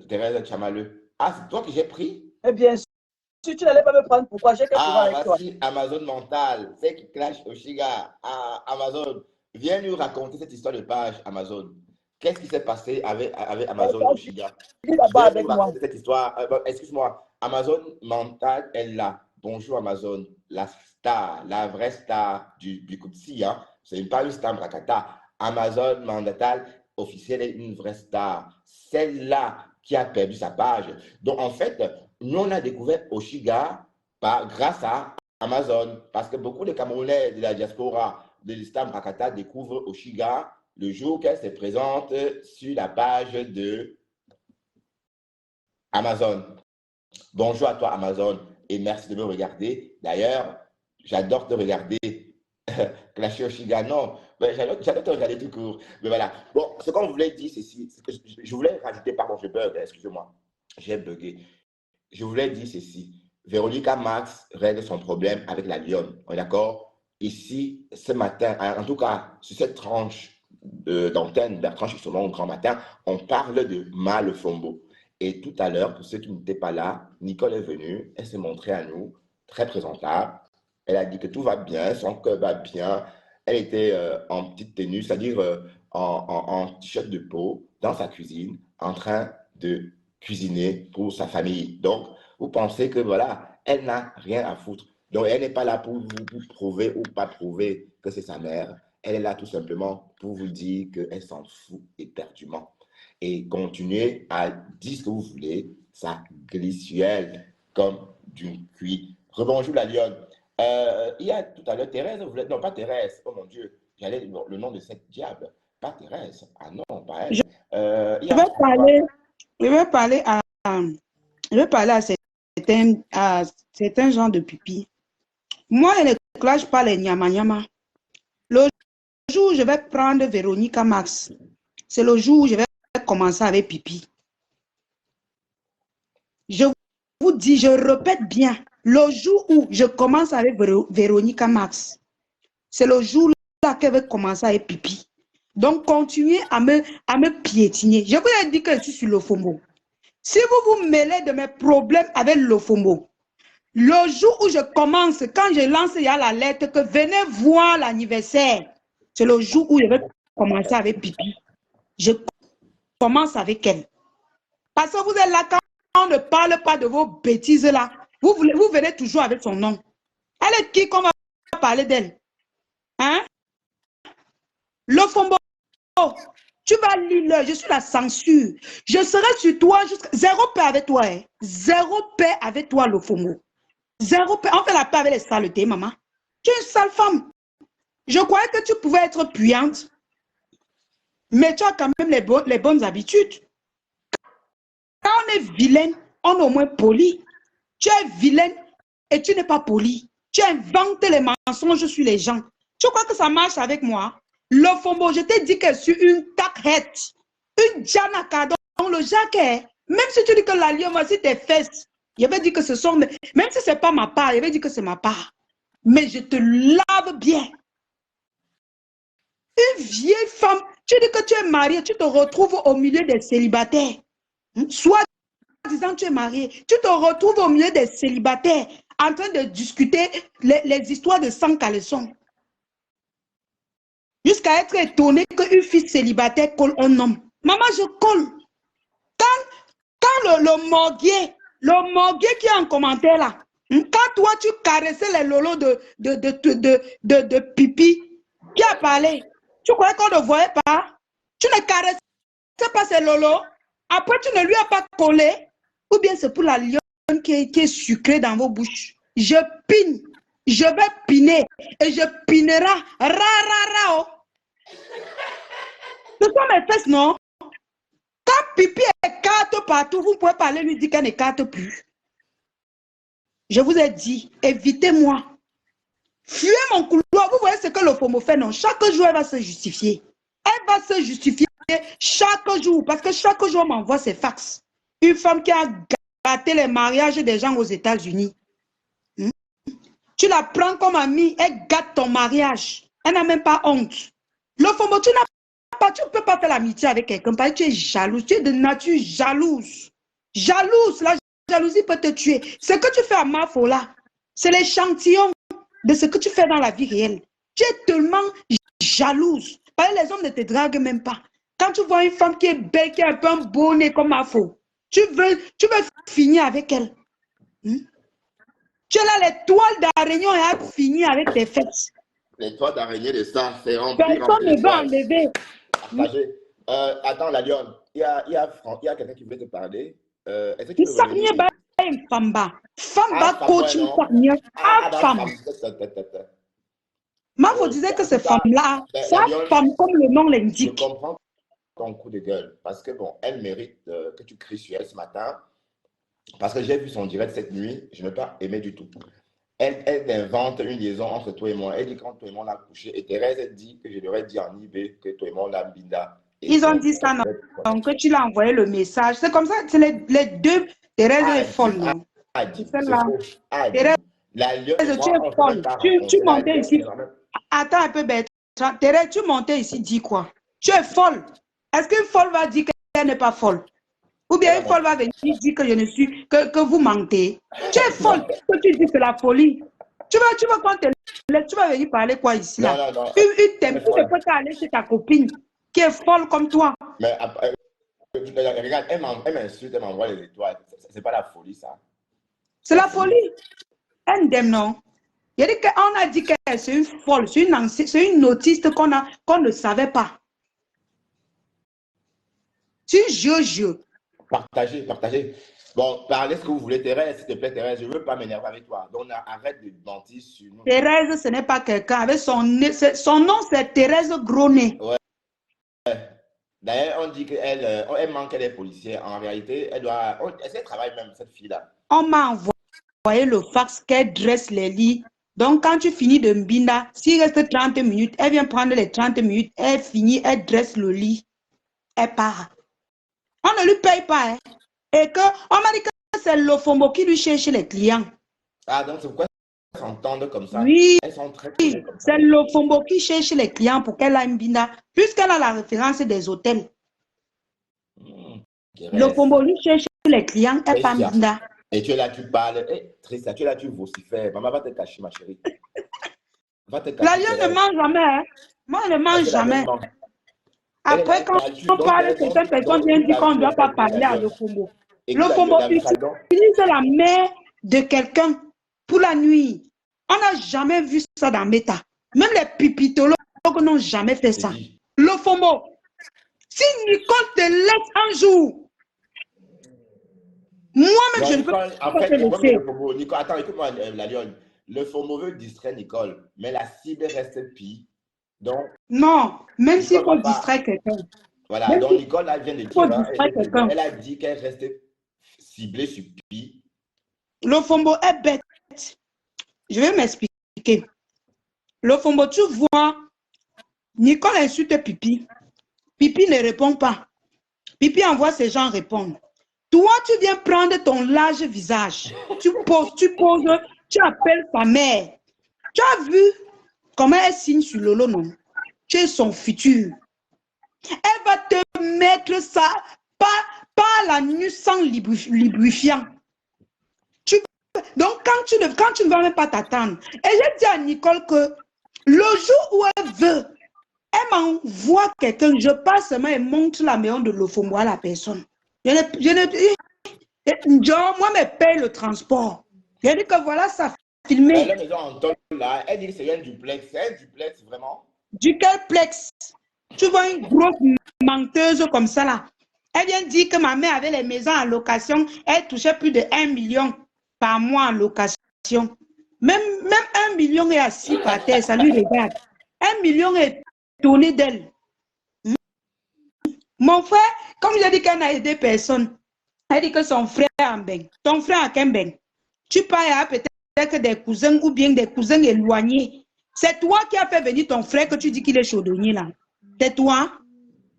Thérèse Chamaleux. Ah, c'est toi que j'ai pris? Eh bien, si tu n'allais pas me prendre, pourquoi j'ai quelque chose avec toi? Amazon Mental, c'est qui clash Oshiga. Ah, Amazon. Viens nous raconter cette histoire de page Amazon. Qu'est-ce qui s'est passé avec Amazon Oshiga? Avec moi. Cette histoire. Excuse-moi. Amazon Mental est là. Bonjour Amazon. La star, la vraie star du Bikutsi. Hein? C'est pas une star Brakata. Amazon Mental officielle est une vraie star. Celle-là qui a perdu sa page. Donc en fait, nous on a découvert Oshiga grâce à Amazon. Parce que beaucoup de Camerounais de la diaspora de l'Islam Rakata découvre Oshiga le jour qu'elle se présente sur la page de Amazon. Bonjour à toi Amazon et merci de me regarder. D'ailleurs, j'adore te regarder. Clasher Oshiga, non, j'adore te regarder tout court. Mais voilà. Bon, ce qu'on voulait dire, c'est que je voulais rajouter, pardon, je bug, excusez-moi, j'ai bugué. je voulais dire ceci. Véronica Max règle son problème avec la lionne. On est d'accord? Ici, ce matin, en tout cas, sur cette tranche d'antenne, la tranche sur le grand matin, on parle de Mal Fombo. Et tout à l'heure, pour ceux qui n'étaient pas là, Nicole est venue, elle s'est montrée à nous, très présentable. Elle a dit que tout va bien, son cœur va bien. Elle était en petite tenue, c'est-à-dire en t-shirt de peau, dans sa cuisine, en train de cuisiner pour sa famille. Donc, vous pensez que voilà, elle n'a rien à foutre. Donc, elle n'est pas là pour vous prouver ou pas prouver que c'est sa mère. Elle est là tout simplement pour vous dire qu'elle s'en fout éperdument. Et continuez à dire ce que vous voulez, ça glissuelle comme du cuit. Rebonjour la lionne. Il y a tout à l'heure Thérèse, non pas Thérèse, oh mon Dieu, j'allais le nom de cette diable, pas Thérèse, ah non, pas elle. Je Il y a vais François. parler, je vais parler à certains gens de pipi. Moi, je ne clash pas les nyama. Le jour où je vais prendre Véronica Max, c'est le jour où je vais commencer avec pipi. Je vous dis, je répète bien, le jour où je commence avec Véronica Max, c'est le jour là qu'elle va commencer avec pipi. Donc, continuez à me piétiner. Je vous ai dit que je suis sur le FOMO. Si vous vous mêlez de mes problèmes avec le FOMO, le jour où je commence, quand je lance, il y a la lettre que venez voir l'anniversaire. C'est le jour où je vais commencer avec pipi. Je commence avec elle. Parce que vous êtes là, quand on ne parle pas de vos bêtises là, vous venez toujours avec son nom. Elle est qui qu'on va parler d'elle? Hein? Le FOMO, tu vas lire, je suis la censure. Je serai sur toi jusqu'à zéro paix avec toi. Hein? Zéro paix avec toi, le FOMO. Zéro paix. On fait la paix avec les saletés, maman. Tu es une sale femme. Je croyais que tu pouvais être puante. Mais tu as quand même les bonnes habitudes. Quand on est vilaine, on est au moins poli. Tu es vilaine et tu n'es pas poli. Tu inventes les mensonges sur les gens. Tu crois que ça marche avec moi? Le FOMO, je t'ai dit que je suis une taquette, une Janaka dans le jaquet. Même si tu dis que la lion, c'est tes fesses, je vais dire que ce sont, même si ce n'est pas ma part, je vais dire que c'est ma part. Mais je te lave bien. Une vieille femme, tu dis que tu es mariée, tu te retrouves au milieu des célibataires. Soit disant que tu es mariée, tu te retrouves au milieu des célibataires en train de discuter les histoires de sang caleçon. Jusqu'à être étonné qu'une fille célibataire colle un homme. Maman, je colle. Quand le morguier qui est en commentaire là, quand toi tu caressais les lolos de pipi, qui a parlé? Tu croyais qu'on ne voyait pas? Tu ne caressais pas ces lolos? Après, tu ne lui as pas collé? Ou bien c'est pour la lionne qui est sucrée dans vos bouches? Je pine. Je vais piner. Et je pinerai. Oh. Ce sont mes fesses, non? Quand pipi écarte partout, vous pouvez parler, lui dire qu'elle n'écarte plus. Je vous ai dit, évitez-moi. Fuyez mon couloir. Vous voyez ce que le FOMO fait, non? Chaque jour, elle va se justifier. Elle va se justifier chaque jour. Parce que chaque jour, on m'envoie ses fax. Une femme qui a gâté les mariages des gens aux États-Unis. Tu la prends comme amie, elle gâte ton mariage. Elle n'a même pas honte. Le FOMO, tu ne peux pas faire l'amitié avec quelqu'un parce que tu es jalouse. Tu es de nature jalouse. Jalouse, la jalousie peut te tuer. Ce que tu fais à Mafola, c'est l'échantillon de ce que tu fais dans la vie réelle. Tu es tellement jalouse. Parce que les hommes ne te draguent même pas. Quand tu vois une femme qui est belle, qui a un peu un bonnet comme Mafo, tu veux finir avec elle. Tu es là, les toiles d'araignée et a fini avec tes fesses. Les toiles d'araignée de ça, c'est rempli. Personne ne va enlever. Attends, la lionne, il y a quelqu'un qui voulait te parler. Est-ce que tu Il peux s'est revenir mis une femme. Femme coaching femme. Mafo disait que cette femme-là, sa femme comme le nom l'indique. Je comprends ton coup de gueule parce que bon, elle mérite que tu cries sur elle ce matin. Parce que j'ai vu son direct cette nuit, je n'ai pas aimé du tout. Elle invente une liaison entre toi et moi. Elle dit quand toi et moi on a couché. Et Thérèse, elle dit que je lui aurais dit en IB que toi et moi on a binda. Ils ont dit ça, non? Donc, tu l'as envoyé le message. C'est comme ça, c'est les deux. Thérèse est A folle, dit, non? a C'est dit, c'est celle-là. faux. A dit. Thérèse, La lionne et tu moi, es on ne s'est même folle. pas Tu rencontrés. La montais lionne, ici. c'est même... Attends un peu, Bertrand. Thérèse, tu montais ici, dis quoi? Tu es folle. Est-ce qu'une folle va dire qu'elle n'est pas folle? Ou bien Elle une a folle va venir dire que je ne suis, que vous mentez. Tu es folle. Qu'est-ce que tu dis? C'est la folie. Tu vas quand tu vas venir parler quoi ici, Non, là? non, non. Tu Elle ne est folle. peux pas aller chez ta copine qui est folle comme toi. Mais regarde, elle m'insulte, elle m'envoie les étoiles. C'est pas la folie, ça. C'est la folie. Indemne, non? Il a dit qu'on a dit que c'est une folle, c'est une autiste qu'on ne savait pas. C'est je. Partagez, partagez. Bon, parlez ce que vous voulez, Thérèse, s'il te plaît, Thérèse. Je ne veux pas m'énerver avec toi. Donc, arrête de mentir sur nous. Thérèse, ce n'est pas quelqu'un. Avec son nom, c'est Thérèse Gros-Nez. Ouais. D'ailleurs, on dit qu'elle manque des policiers. En réalité, elle travaille même, cette fille-là. On m'a envoyé le fax qu'elle dresse les lits. Donc, quand tu finis de mbinda, s'il reste 30 minutes, elle vient prendre les 30 minutes, elle finit, elle dresse le lit, elle part. On ne lui paye pas. Hein. Et qu'on m'a dit que c'est l'Ofombo qui lui cherche les clients. Ah, donc c'est pourquoi elles s'entendent comme ça. Oui, elles sont très connues comme ça. C'est l'Ofombo qui cherche les clients pour qu'elle aille mbinda, puisqu'elle a la référence des hôtels. L'Ofombo lui cherche les clients, elle part mbinda. Et tu es là, tu parles. Tristan, tu es là, tu vocifères. Maman va te cacher, ma chérie. Va te cacher. La lionne ne mange jamais. Hein. Moi, je ne mange jamais. Après, quand on parle, certaines personnes viennent dire qu'on ne doit pas parler à l'Ofombo. L'Ofombo utilise la mère de quelqu'un pour la nuit. On n'a jamais vu ça dans Meta. Même les pipitologues n'ont jamais fait ça. L'Ofombo, si Nicole te laisse un jour, moi-même, je ne peux pas te laisser. Attends, écoute-moi, la lionne. Le FOMO veut distraire Nicole, mais la cible reste pire. Donc, non, même s'il faut distraire quelqu'un. Voilà, même donc Nicole elle vient de dire, elle a dit qu'elle restait ciblée sur Pi. Le FOMO est bête. Je vais m'expliquer. Le FOMO, tu vois, Nicole insulte Pipi. Pipi ne répond pas. Pipi envoie ses gens répondre. Toi, tu viens prendre ton large visage. Tu poses, tu appelles ta mère. Tu as vu comment elle signe sur Lolo, non? Tu es son futur. Elle va te mettre ça par la nuit sans lubrifiant. Donc, quand tu ne vas même pas t'attendre. Et j'ai dit à Nicole que le jour où elle veut, elle m'envoie quelqu'un, je passe seulement et montre la maison de l'Ofombo à la personne. Moi, me paye le transport. Je dis que voilà, ça filmé. La maison en tôle là, elle dit que c'est un duplex. C'est un duplex, vraiment? Du quel plex? Tu vois une grosse menteuse comme ça là. Elle vient dire que ma mère avait les maisons en location. Elle touchait plus de 1 million par mois en location. Même 1 million est assis par terre, ça lui regarde. 1 million est tourné d'elle. Mon frère, comme j'ai dit qu'elle a aidé personne, elle dit que son frère est en Beng. Ton frère a qu'un Beng. Tu parles à peut-être des cousins ou bien des cousins éloignés. C'est toi qui as fait venir ton frère que tu dis qu'il est chaudronnier là. C'est toi.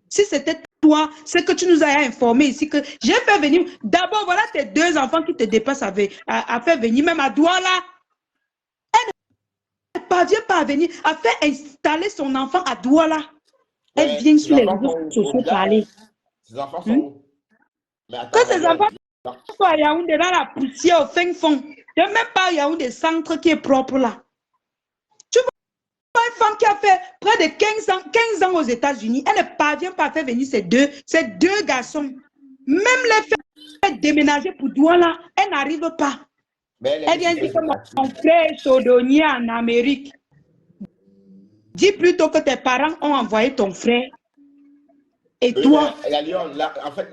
Si c'était toi, c'est que tu nous as informé ici que j'ai fait venir. D'abord, voilà tes 2 enfants qui te dépassent à faire venir, même à Douala. Elle ne parvient pas à venir, à faire installer son enfant à Douala. Elle vient sur les réseaux sociaux parler. Ses enfants sont où? Que ses enfants sont à Yaoundé, dans la poussière, au fin fond. Il n'y a même pas Yaoundé centre qui est propre là. Tu vois une femme qui a fait près de 15 ans aux États-Unis, elle ne parvient pas à faire venir ces deux garçons. Même les faire déménager pour Douala, elle n'arrive pas. Elle vient dire que mon frère est chaudronnier en Amérique. Dis plutôt que tes parents ont envoyé ton frère. Et toi? En fait,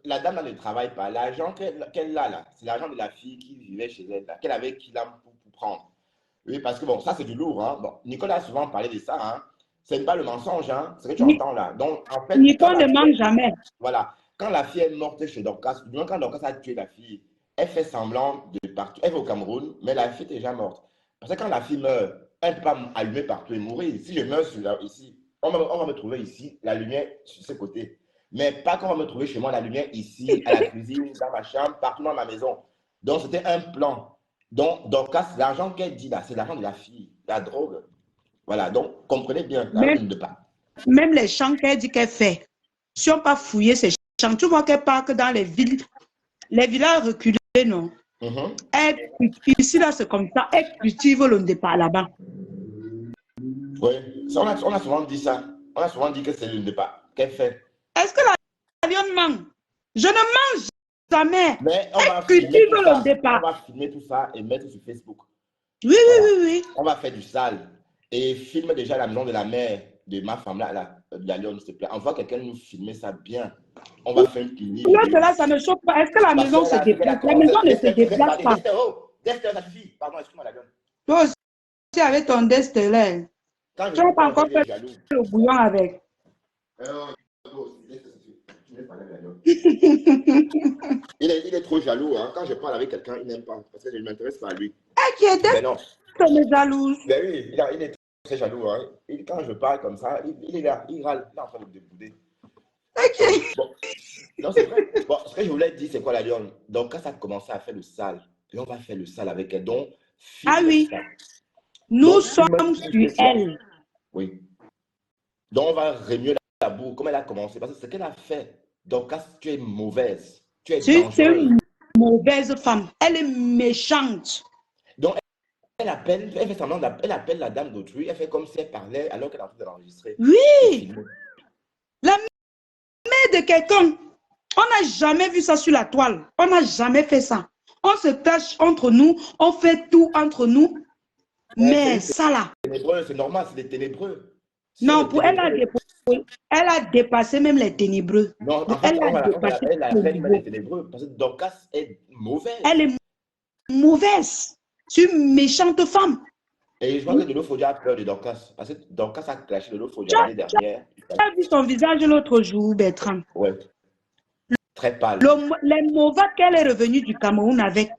la dame ne travaille pas. L'argent qu'elle a là, c'est l'argent de la fille qui vivait chez elle, qu'elle avait qu'il a pour prendre. Oui, parce que bon, ça c'est du lourd. Hein. Bon, Nicole a souvent parlé de ça. Hein. Ce n'est pas le mensonge, hein. C'est ce que tu entends là. Donc, en fait, Nicole ne ment jamais. Voilà. Quand la fille est morte chez Dorcas, du moins quand Dorcas a tué la fille, elle fait semblant de partout. Elle va au Cameroun, mais la fille est déjà morte. Parce que quand la fille meurt, elle ne peut pas allumer partout et mourir. Si je meurs ici, on va me trouver ici, la lumière sur ce côté. Mais pas qu'on va me trouver chez moi la lumière ici, à la cuisine, dans ma chambre, partout dans ma maison. Donc, c'était un plan. Donc l'argent qu'elle dit là, c'est l'argent de la fille, la drogue. Voilà, donc comprenez bien, la Même, lune de pas. même les champs qu'elle dit qu'elle fait, si on pas fouiller ces champs, tu vois qu'elle part que dans les villes, les villages reculés, non? Elle, ici, là, c'est comme ça. Elle cultive le départ là-bas. Oui, on a souvent dit ça. On a souvent dit que c'est lune de pas. Qu'elle fait? Est-ce que la lionne mange? Je ne mange jamais. Mais on va Elle cultive filmer tout le ça. On départ. va filmer tout ça et mettre sur Facebook. Oui, Voilà. oui, oui, oui. On va faire du sale. Et filme déjà la maison de la mère de ma femme là, de la lionne, s'il te plaît. Envoie quelqu'un nous filmer ça bien. On va faire une mini Là, vidéo. cela, ça ne choque pas. Est-ce que la Parce maison qu'elle se a dit qu'elle a déplace? La commencé. maison ne se déplace pas. Dexter, ça suffit. Pardon, excuse-moi la lionne. Toi aussi, avec ton destellaire, Quand tu n'as pas encore fait jaloux. le bouillon avec. Il est trop jaloux. Hein. Quand je parle avec quelqu'un, il n'aime pas. Parce que je ne m'intéresse pas à lui. Qui était Mais non. jalouse. Ben oui, il est très jaloux. Hein. Quand je parle comme ça, il est là, il râle. Il est en train de me débouder. Bon. Non, c'est vrai. Bon, ce que je voulais dire, c'est quoi la lionne? Donc, quand ça a commencé à faire le sale, et on va faire le sale avec elle. Donc, Ah oui, ça. nous Donc, sommes sur elle. Oui. Donc, on va remuer la boue comme elle a commencé. Parce que ce qu'elle a fait, donc, quand tu es mauvaise, tu es C'est dangereuse. une mauvaise femme. Elle est méchante. Donc, elle appelle la dame d'autrui, elle fait comme si elle parlait alors qu'elle est en train de l'enregistrer. Oui. La mère de quelqu'un. On n'a jamais vu ça sur la toile. On n'a jamais fait ça. On se cache entre nous. On fait tout entre nous. Mais ça là. C'est normal, c'est des ténébreux. Non, pour elle a dépassé même les ténébreux. Non, en fait, elle a fait les ténébreux parce que Dorcas est mauvaise. Elle est mauvaise. C'est une méchante femme. Et je vois que Lolo Fodia a peur de Dorcas. Parce que Dorcas a clashé Lolo Fodia l'année dernière. Tu as vu son visage l'autre jour, Bertrand? Oui. Très pâle. Les Movat qu'elle est revenue du Cameroun avec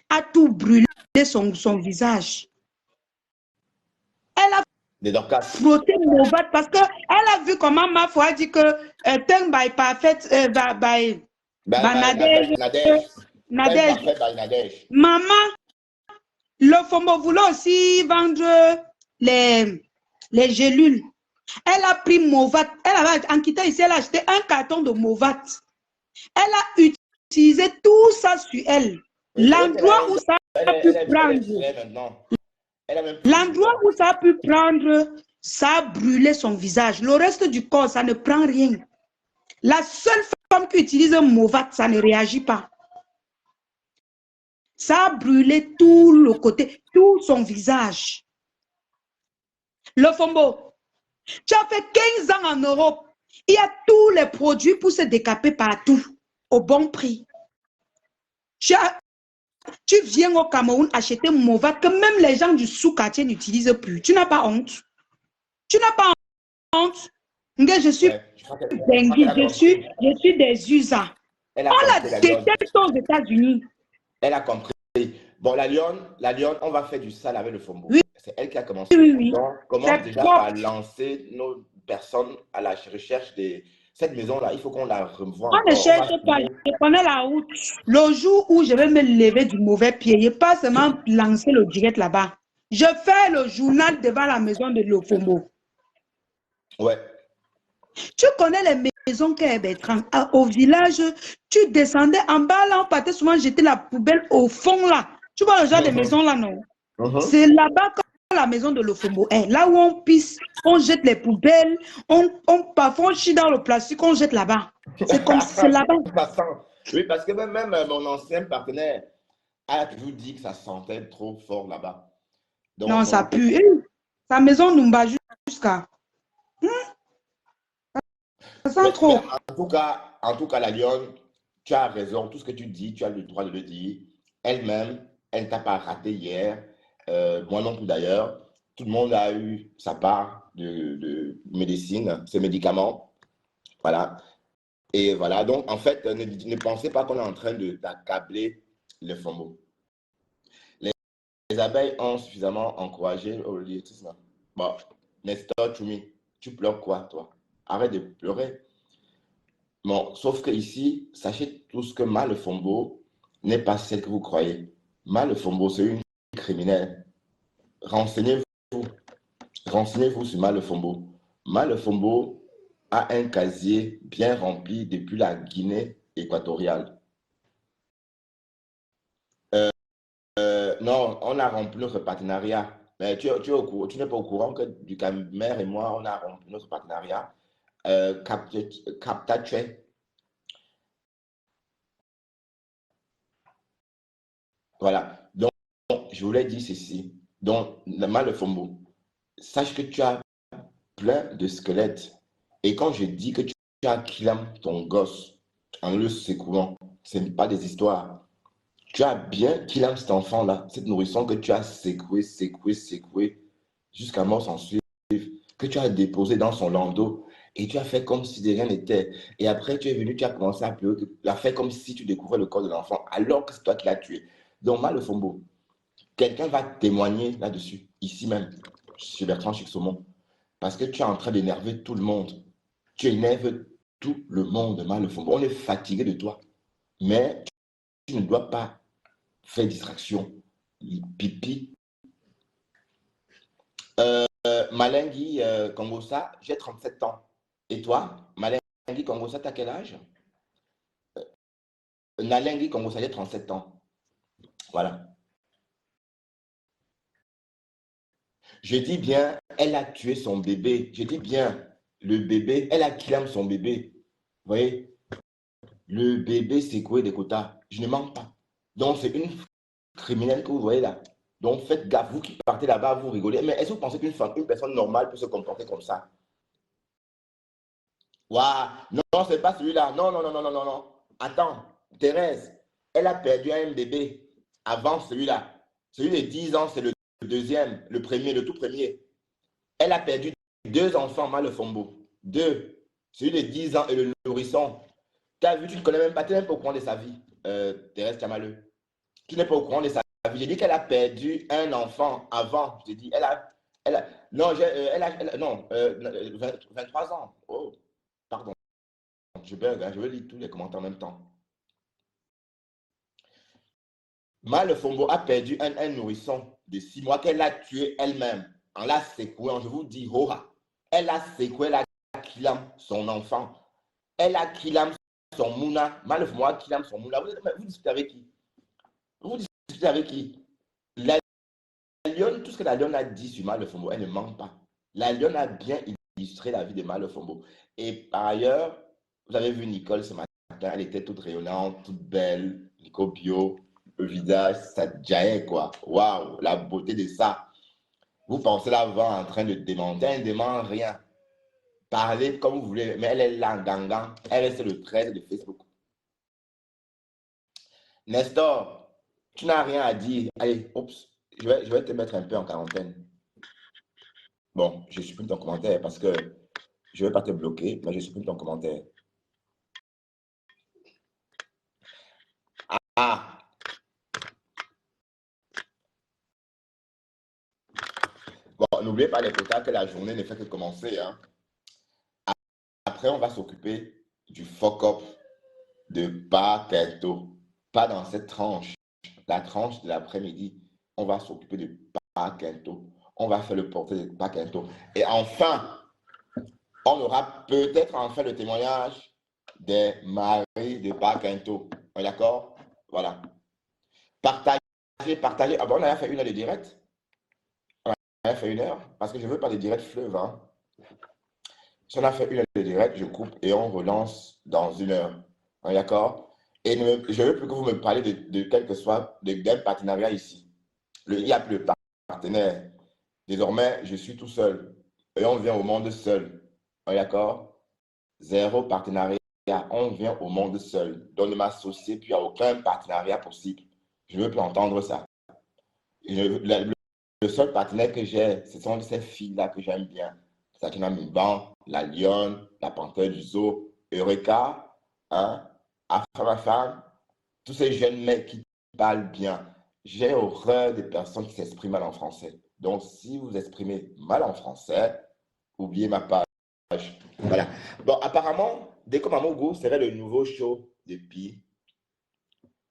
a tout brûlé son visage. Elle a frotté Movat parce qu'elle a vu comment ma foi dit que Teng by parfait Nadège. Maman, le Fombo voulait aussi vendre les gélules. Elle a pris Movat. En quittant ici, elle a acheté un carton de Movat. Elle a utilisé tout ça sur elle. L'endroit où ça a pu prendre. L'endroit où ça a pu prendre, ça a brûlé son visage. Le reste du corps, ça ne prend rien. La seule femme qui utilise un Movat, ça ne réagit pas. Ça a brûlé tout le côté, tout son visage. Le Fombo, tu as fait 15 ans en Europe. Il y a tous les produits pour se décaper partout, au bon prix. Tu viens au Cameroun acheter Movat que même les gens du sous-quartier n'utilisent plus. Tu n'as pas honte. Tu n'as pas honte. Je suis dingue, je suis des usas. On la déteste aux États-Unis. Elle a compris. Bon, la lionne, on va faire du sale avec le Fombo. Oui. C'est elle qui a commencé. Oui. Donc, commence déjà par lancer nos personnes à la recherche de cette maison-là. Il faut qu'on la revoie. On ne cherche pas. Je connais la route. Le jour où je vais me lever du mauvais pied, je pas seulement lancer le direct là-bas. Je fais le journal devant la maison de Le Fombo. Ouais. Tu connais les maisons qu'est Bertrand. Au village, tu descendais en bas là, on partait souvent jeter la poubelle au fond là. Tu vois le genre de maison là, non? C'est là-bas que la maison de Le Fombo est. Là où on pisse, on jette les poubelles, parfois on chie dans le plastique, on jette là-bas. C'est comme si c'est là-bas. Oui, parce que même mon ancien partenaire a toujours dit que ça sentait trop fort là-bas. Non, ça pue. Sa maison nous bat jusqu'à... Ça sent trop. En tout cas, la lionne, tu as raison. Tout ce que tu dis, tu as le droit de le dire. Elle-même, elle ne t'a pas raté hier. Moi non plus d'ailleurs. Tout le monde a eu sa part de médecine, ces médicaments. Voilà. Et voilà. Donc, en fait, ne pensez pas qu'on est en train d'accabler le Fombo. Les abeilles ont suffisamment encouragé au lytisme. Bon, Nestor Choumi, tu pleures quoi, toi? Arrête de pleurer. Bon, sauf que ici, sachez tous que Ma Lefombo n'est pas celle que vous croyez. Ma Lefombo, c'est une criminelle. Renseignez-vous. Renseignez-vous sur Ma Lefombo. Ma Lefombo a un casier bien rempli depuis la Guinée équatoriale. Non, on a rempli notre partenariat. Mais tu n'es pas au courant que du Camer et moi, on a rempli notre partenariat. Captatue. Voilà. Donc, je voulais dire ceci. Donc, Ma Lefombo, sache que tu as plein de squelettes. Et quand je dis que tu as kidnappé ton gosse en le secouant, ce n'est pas des histoires. Tu as bien kidnappé cet enfant-là, cette nourrisson que tu as secoué, jusqu'à mort s'en suivre, que tu as déposé dans son landau et tu as fait comme si de rien n'était. Et après, tu es venu, tu as commencé à pleurer, tu as fait comme si tu découvrais le corps de l'enfant alors que c'est toi qui l'as tué. Donc, Ma Lefombo, quelqu'un va témoigner là-dessus, ici même, chez Bertrand Chixomon, parce que tu es en train d'énerver tout le monde. Tu énerves tout le monde, Ma Lefombo. On est fatigué de toi. Mais tu ne dois pas faire distraction. Pipi. Malengui Kongosa, j'ai 37 ans. Et toi, Malengui Kongosa, tu as quel âge? Nalengui Kongosa, j'ai 37 ans. Voilà. Je dis bien, elle a tué son bébé. Je dis bien, le bébé, elle a kidnappé son bébé. Vous voyez? Le bébé secoué des quotas. Je ne mens pas. Donc, c'est une criminelle que vous voyez là. Donc, faites gaffe. Vous qui partez là-bas, vous rigolez. Mais est-ce que vous pensez qu'une personne normale peut se comporter comme ça? Waouh! Non, c'est pas celui-là. Non, non, non, non, non, non, non. Attends, Thérèse, elle a perdu un bébé avant celui-là. Celui de 10 ans, c'est le deuxième, le premier, le tout premier. Elle a perdu 2 enfants, Ma Lefombo. 2. Celui de 10 ans et le nourrisson. Tu as vu, tu ne connais même pas, tu n'es même pas au courant de sa vie, Thérèse Chamaleux. Tu n'es pas au courant de sa vie. J'ai dit qu'elle a perdu un enfant avant. J'ai dit, non, non, 23 ans. Oh, pardon. Je vais lire tous les commentaires en même temps. Ma Lefombo a perdu un nourrisson de 6 mois qu'elle a tué elle-même en la secouant. Je vous dis, Hora. Elle a secoué, elle a kidnappé son enfant. Elle a kidnappé son mouna. Ma Lefombo a kidnappé son mouna. Vous discutez avec qui? Vous discutez avec qui? La lionne, tout ce que la lionne a dit sur Ma Lefombo, elle ne ment pas. La lionne a bien illustré la vie de Ma Lefombo. Et par ailleurs, vous avez vu Nicole ce matin, elle était toute rayonnante, toute belle, Nicole Bio, le visage, ça jaillait quoi. Waouh, la beauté de ça. Vous pensez la voir en train de démentir, elle ne dément rien. Parlez comme vous voulez, mais elle est là en gangan. Elle reste le 13 de Facebook. Nestor, tu n'as rien à dire. Allez, oups, je vais te mettre un peu en quarantaine. Bon, je supprime ton commentaire parce que je ne vais pas te bloquer, mais je supprime ton commentaire. Ah! Bon, n'oubliez pas les quotas que la journée ne fait que commencer. Hein. Après, on va s'occuper du fuck-up de Paqueto. Pas dans cette tranche. La tranche de l'après-midi, on va s'occuper de Paqueto. On va faire le portrait de Paqueto. Et enfin, on aura peut-être enfin le témoignage des maris de Paqueto. D'accord? Voilà. Partagez. Ah bon, on a fait 1 heure de direct. On a fait 1 heure parce que je ne veux pas de direct fleuve. Hein. Si on a fait 1 heure de direct, je coupe et on relance dans 1 heure. D'accord? Et je veux plus que vous me parlez de quel que soit d'un partenariat ici. Il n'y a plus de partenaire. Désormais, je suis tout seul. Et on vient au monde seul. D'accord? 0 partenariat. On vient au monde seul. Donc, ne m'associer, puis il n'y a aucun partenariat possible. Je ne veux plus entendre ça. Le seul partenaire que j'ai, ce sont ces filles-là que j'aime bien. Sakina Mimban, la Lionne, la Panthère du Zoo, Eureka, hein, Afam, tous ces jeunes mecs qui parlent bien. J'ai horreur des personnes qui s'expriment mal en français. Donc, si vous exprimez mal en français, oubliez ma page. Voilà. Bon, apparemment, Deko Mamougou serait le nouveau show de Pi.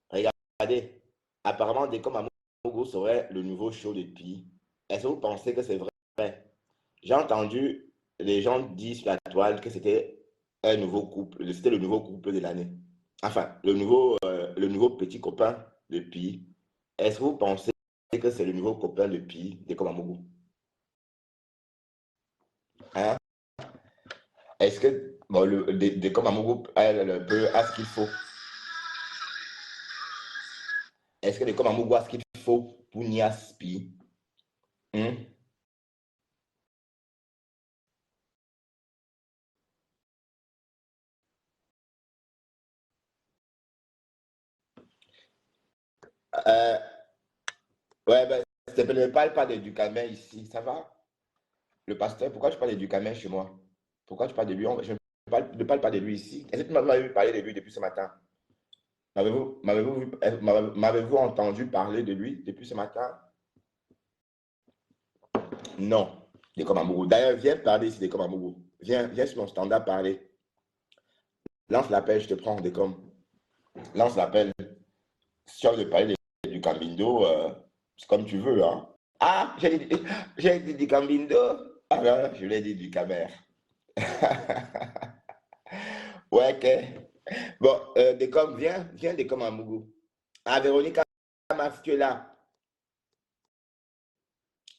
Regardez, apparemment, Deko Mamougou serait le nouveau show de Pi. Est-ce que vous pensez que c'est vrai? J'ai entendu les gens dire sur la toile que c'était un nouveau couple, c'était le nouveau couple de l'année. Enfin, le nouveau petit copain de Pi. Est-ce que vous pensez que c'est le nouveau copain de Pi, Deko Mamougou? Hein? Est-ce que bon, Deko Mamougou elle peut à ce qu'il faut? Est-ce que Deko Mamougou a ce qu'il faut pour Nias Pi? Ouais, ben, ne parle pas de Ducamin ici, ça va? Le pasteur, pourquoi tu parles de Ducamin chez moi? Pourquoi tu parles de lui? Je ne parle pas de lui ici. Est-ce que tu m'avez parlé de lui depuis ce matin? M'avez-vous entendu parler de lui depuis ce matin? Non, Deko Mamougou. D'ailleurs, viens parler ici, Deko Mamougou. Viens sur mon standard parler. Lance l'appel, je te prends, Deko. Lance l'appel. Si tu as envie de parler du Cambindo, c'est comme tu veux. Hein. Ah, j'ai dit du Cambindo. Ah non, je l'ai dit du Camer. Ouais, ok. Bon, Décom, viens Décom à Mougou. Ah, Véronique Max, tu es là.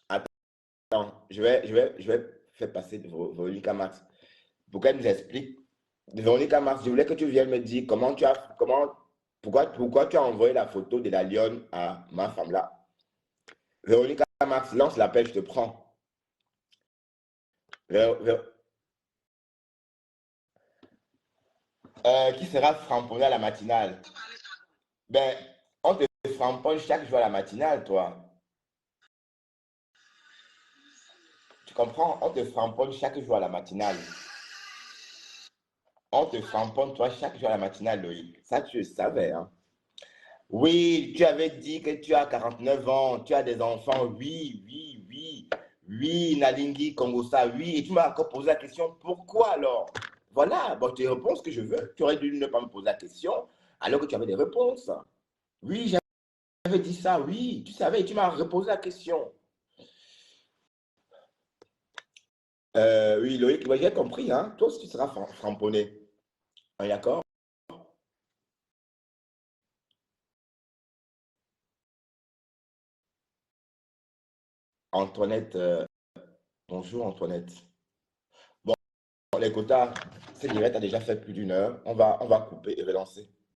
Attends, je vais faire passer Véronique Max pour qu'elle nous explique. Véronique Max, je voulais que tu viennes me dire pourquoi tu as envoyé la photo de la lionne à ma femme là. Véronique Max, lance l'appel, je te prends. Qui sera framponné à la matinale? Ben, on te framponne chaque jour à la matinale, toi. Tu comprends? On te framponne chaque jour à la matinale. On te framponne, toi, chaque jour à la matinale, Loïc. Ça, tu le savais, hein? Oui, tu avais dit que tu as 49 ans, tu as des enfants. Oui, Nalingi, Kongosa, oui. Et tu m'as encore posé la question, pourquoi alors? Voilà, bon, tu réponds ce que je veux. Tu aurais dû ne pas me poser la question alors que tu avais des réponses. Oui, j'avais dit ça, oui. Tu savais, tu m'as reposé la question. Oui, Loïc, j'ai compris, hein. Toi aussi, tu seras framponné. D'accord? Antoinette, bonjour Antoinette. Bon, les quotas, c'est direct, a déjà fait plus d'1 heure. On va couper et relancer.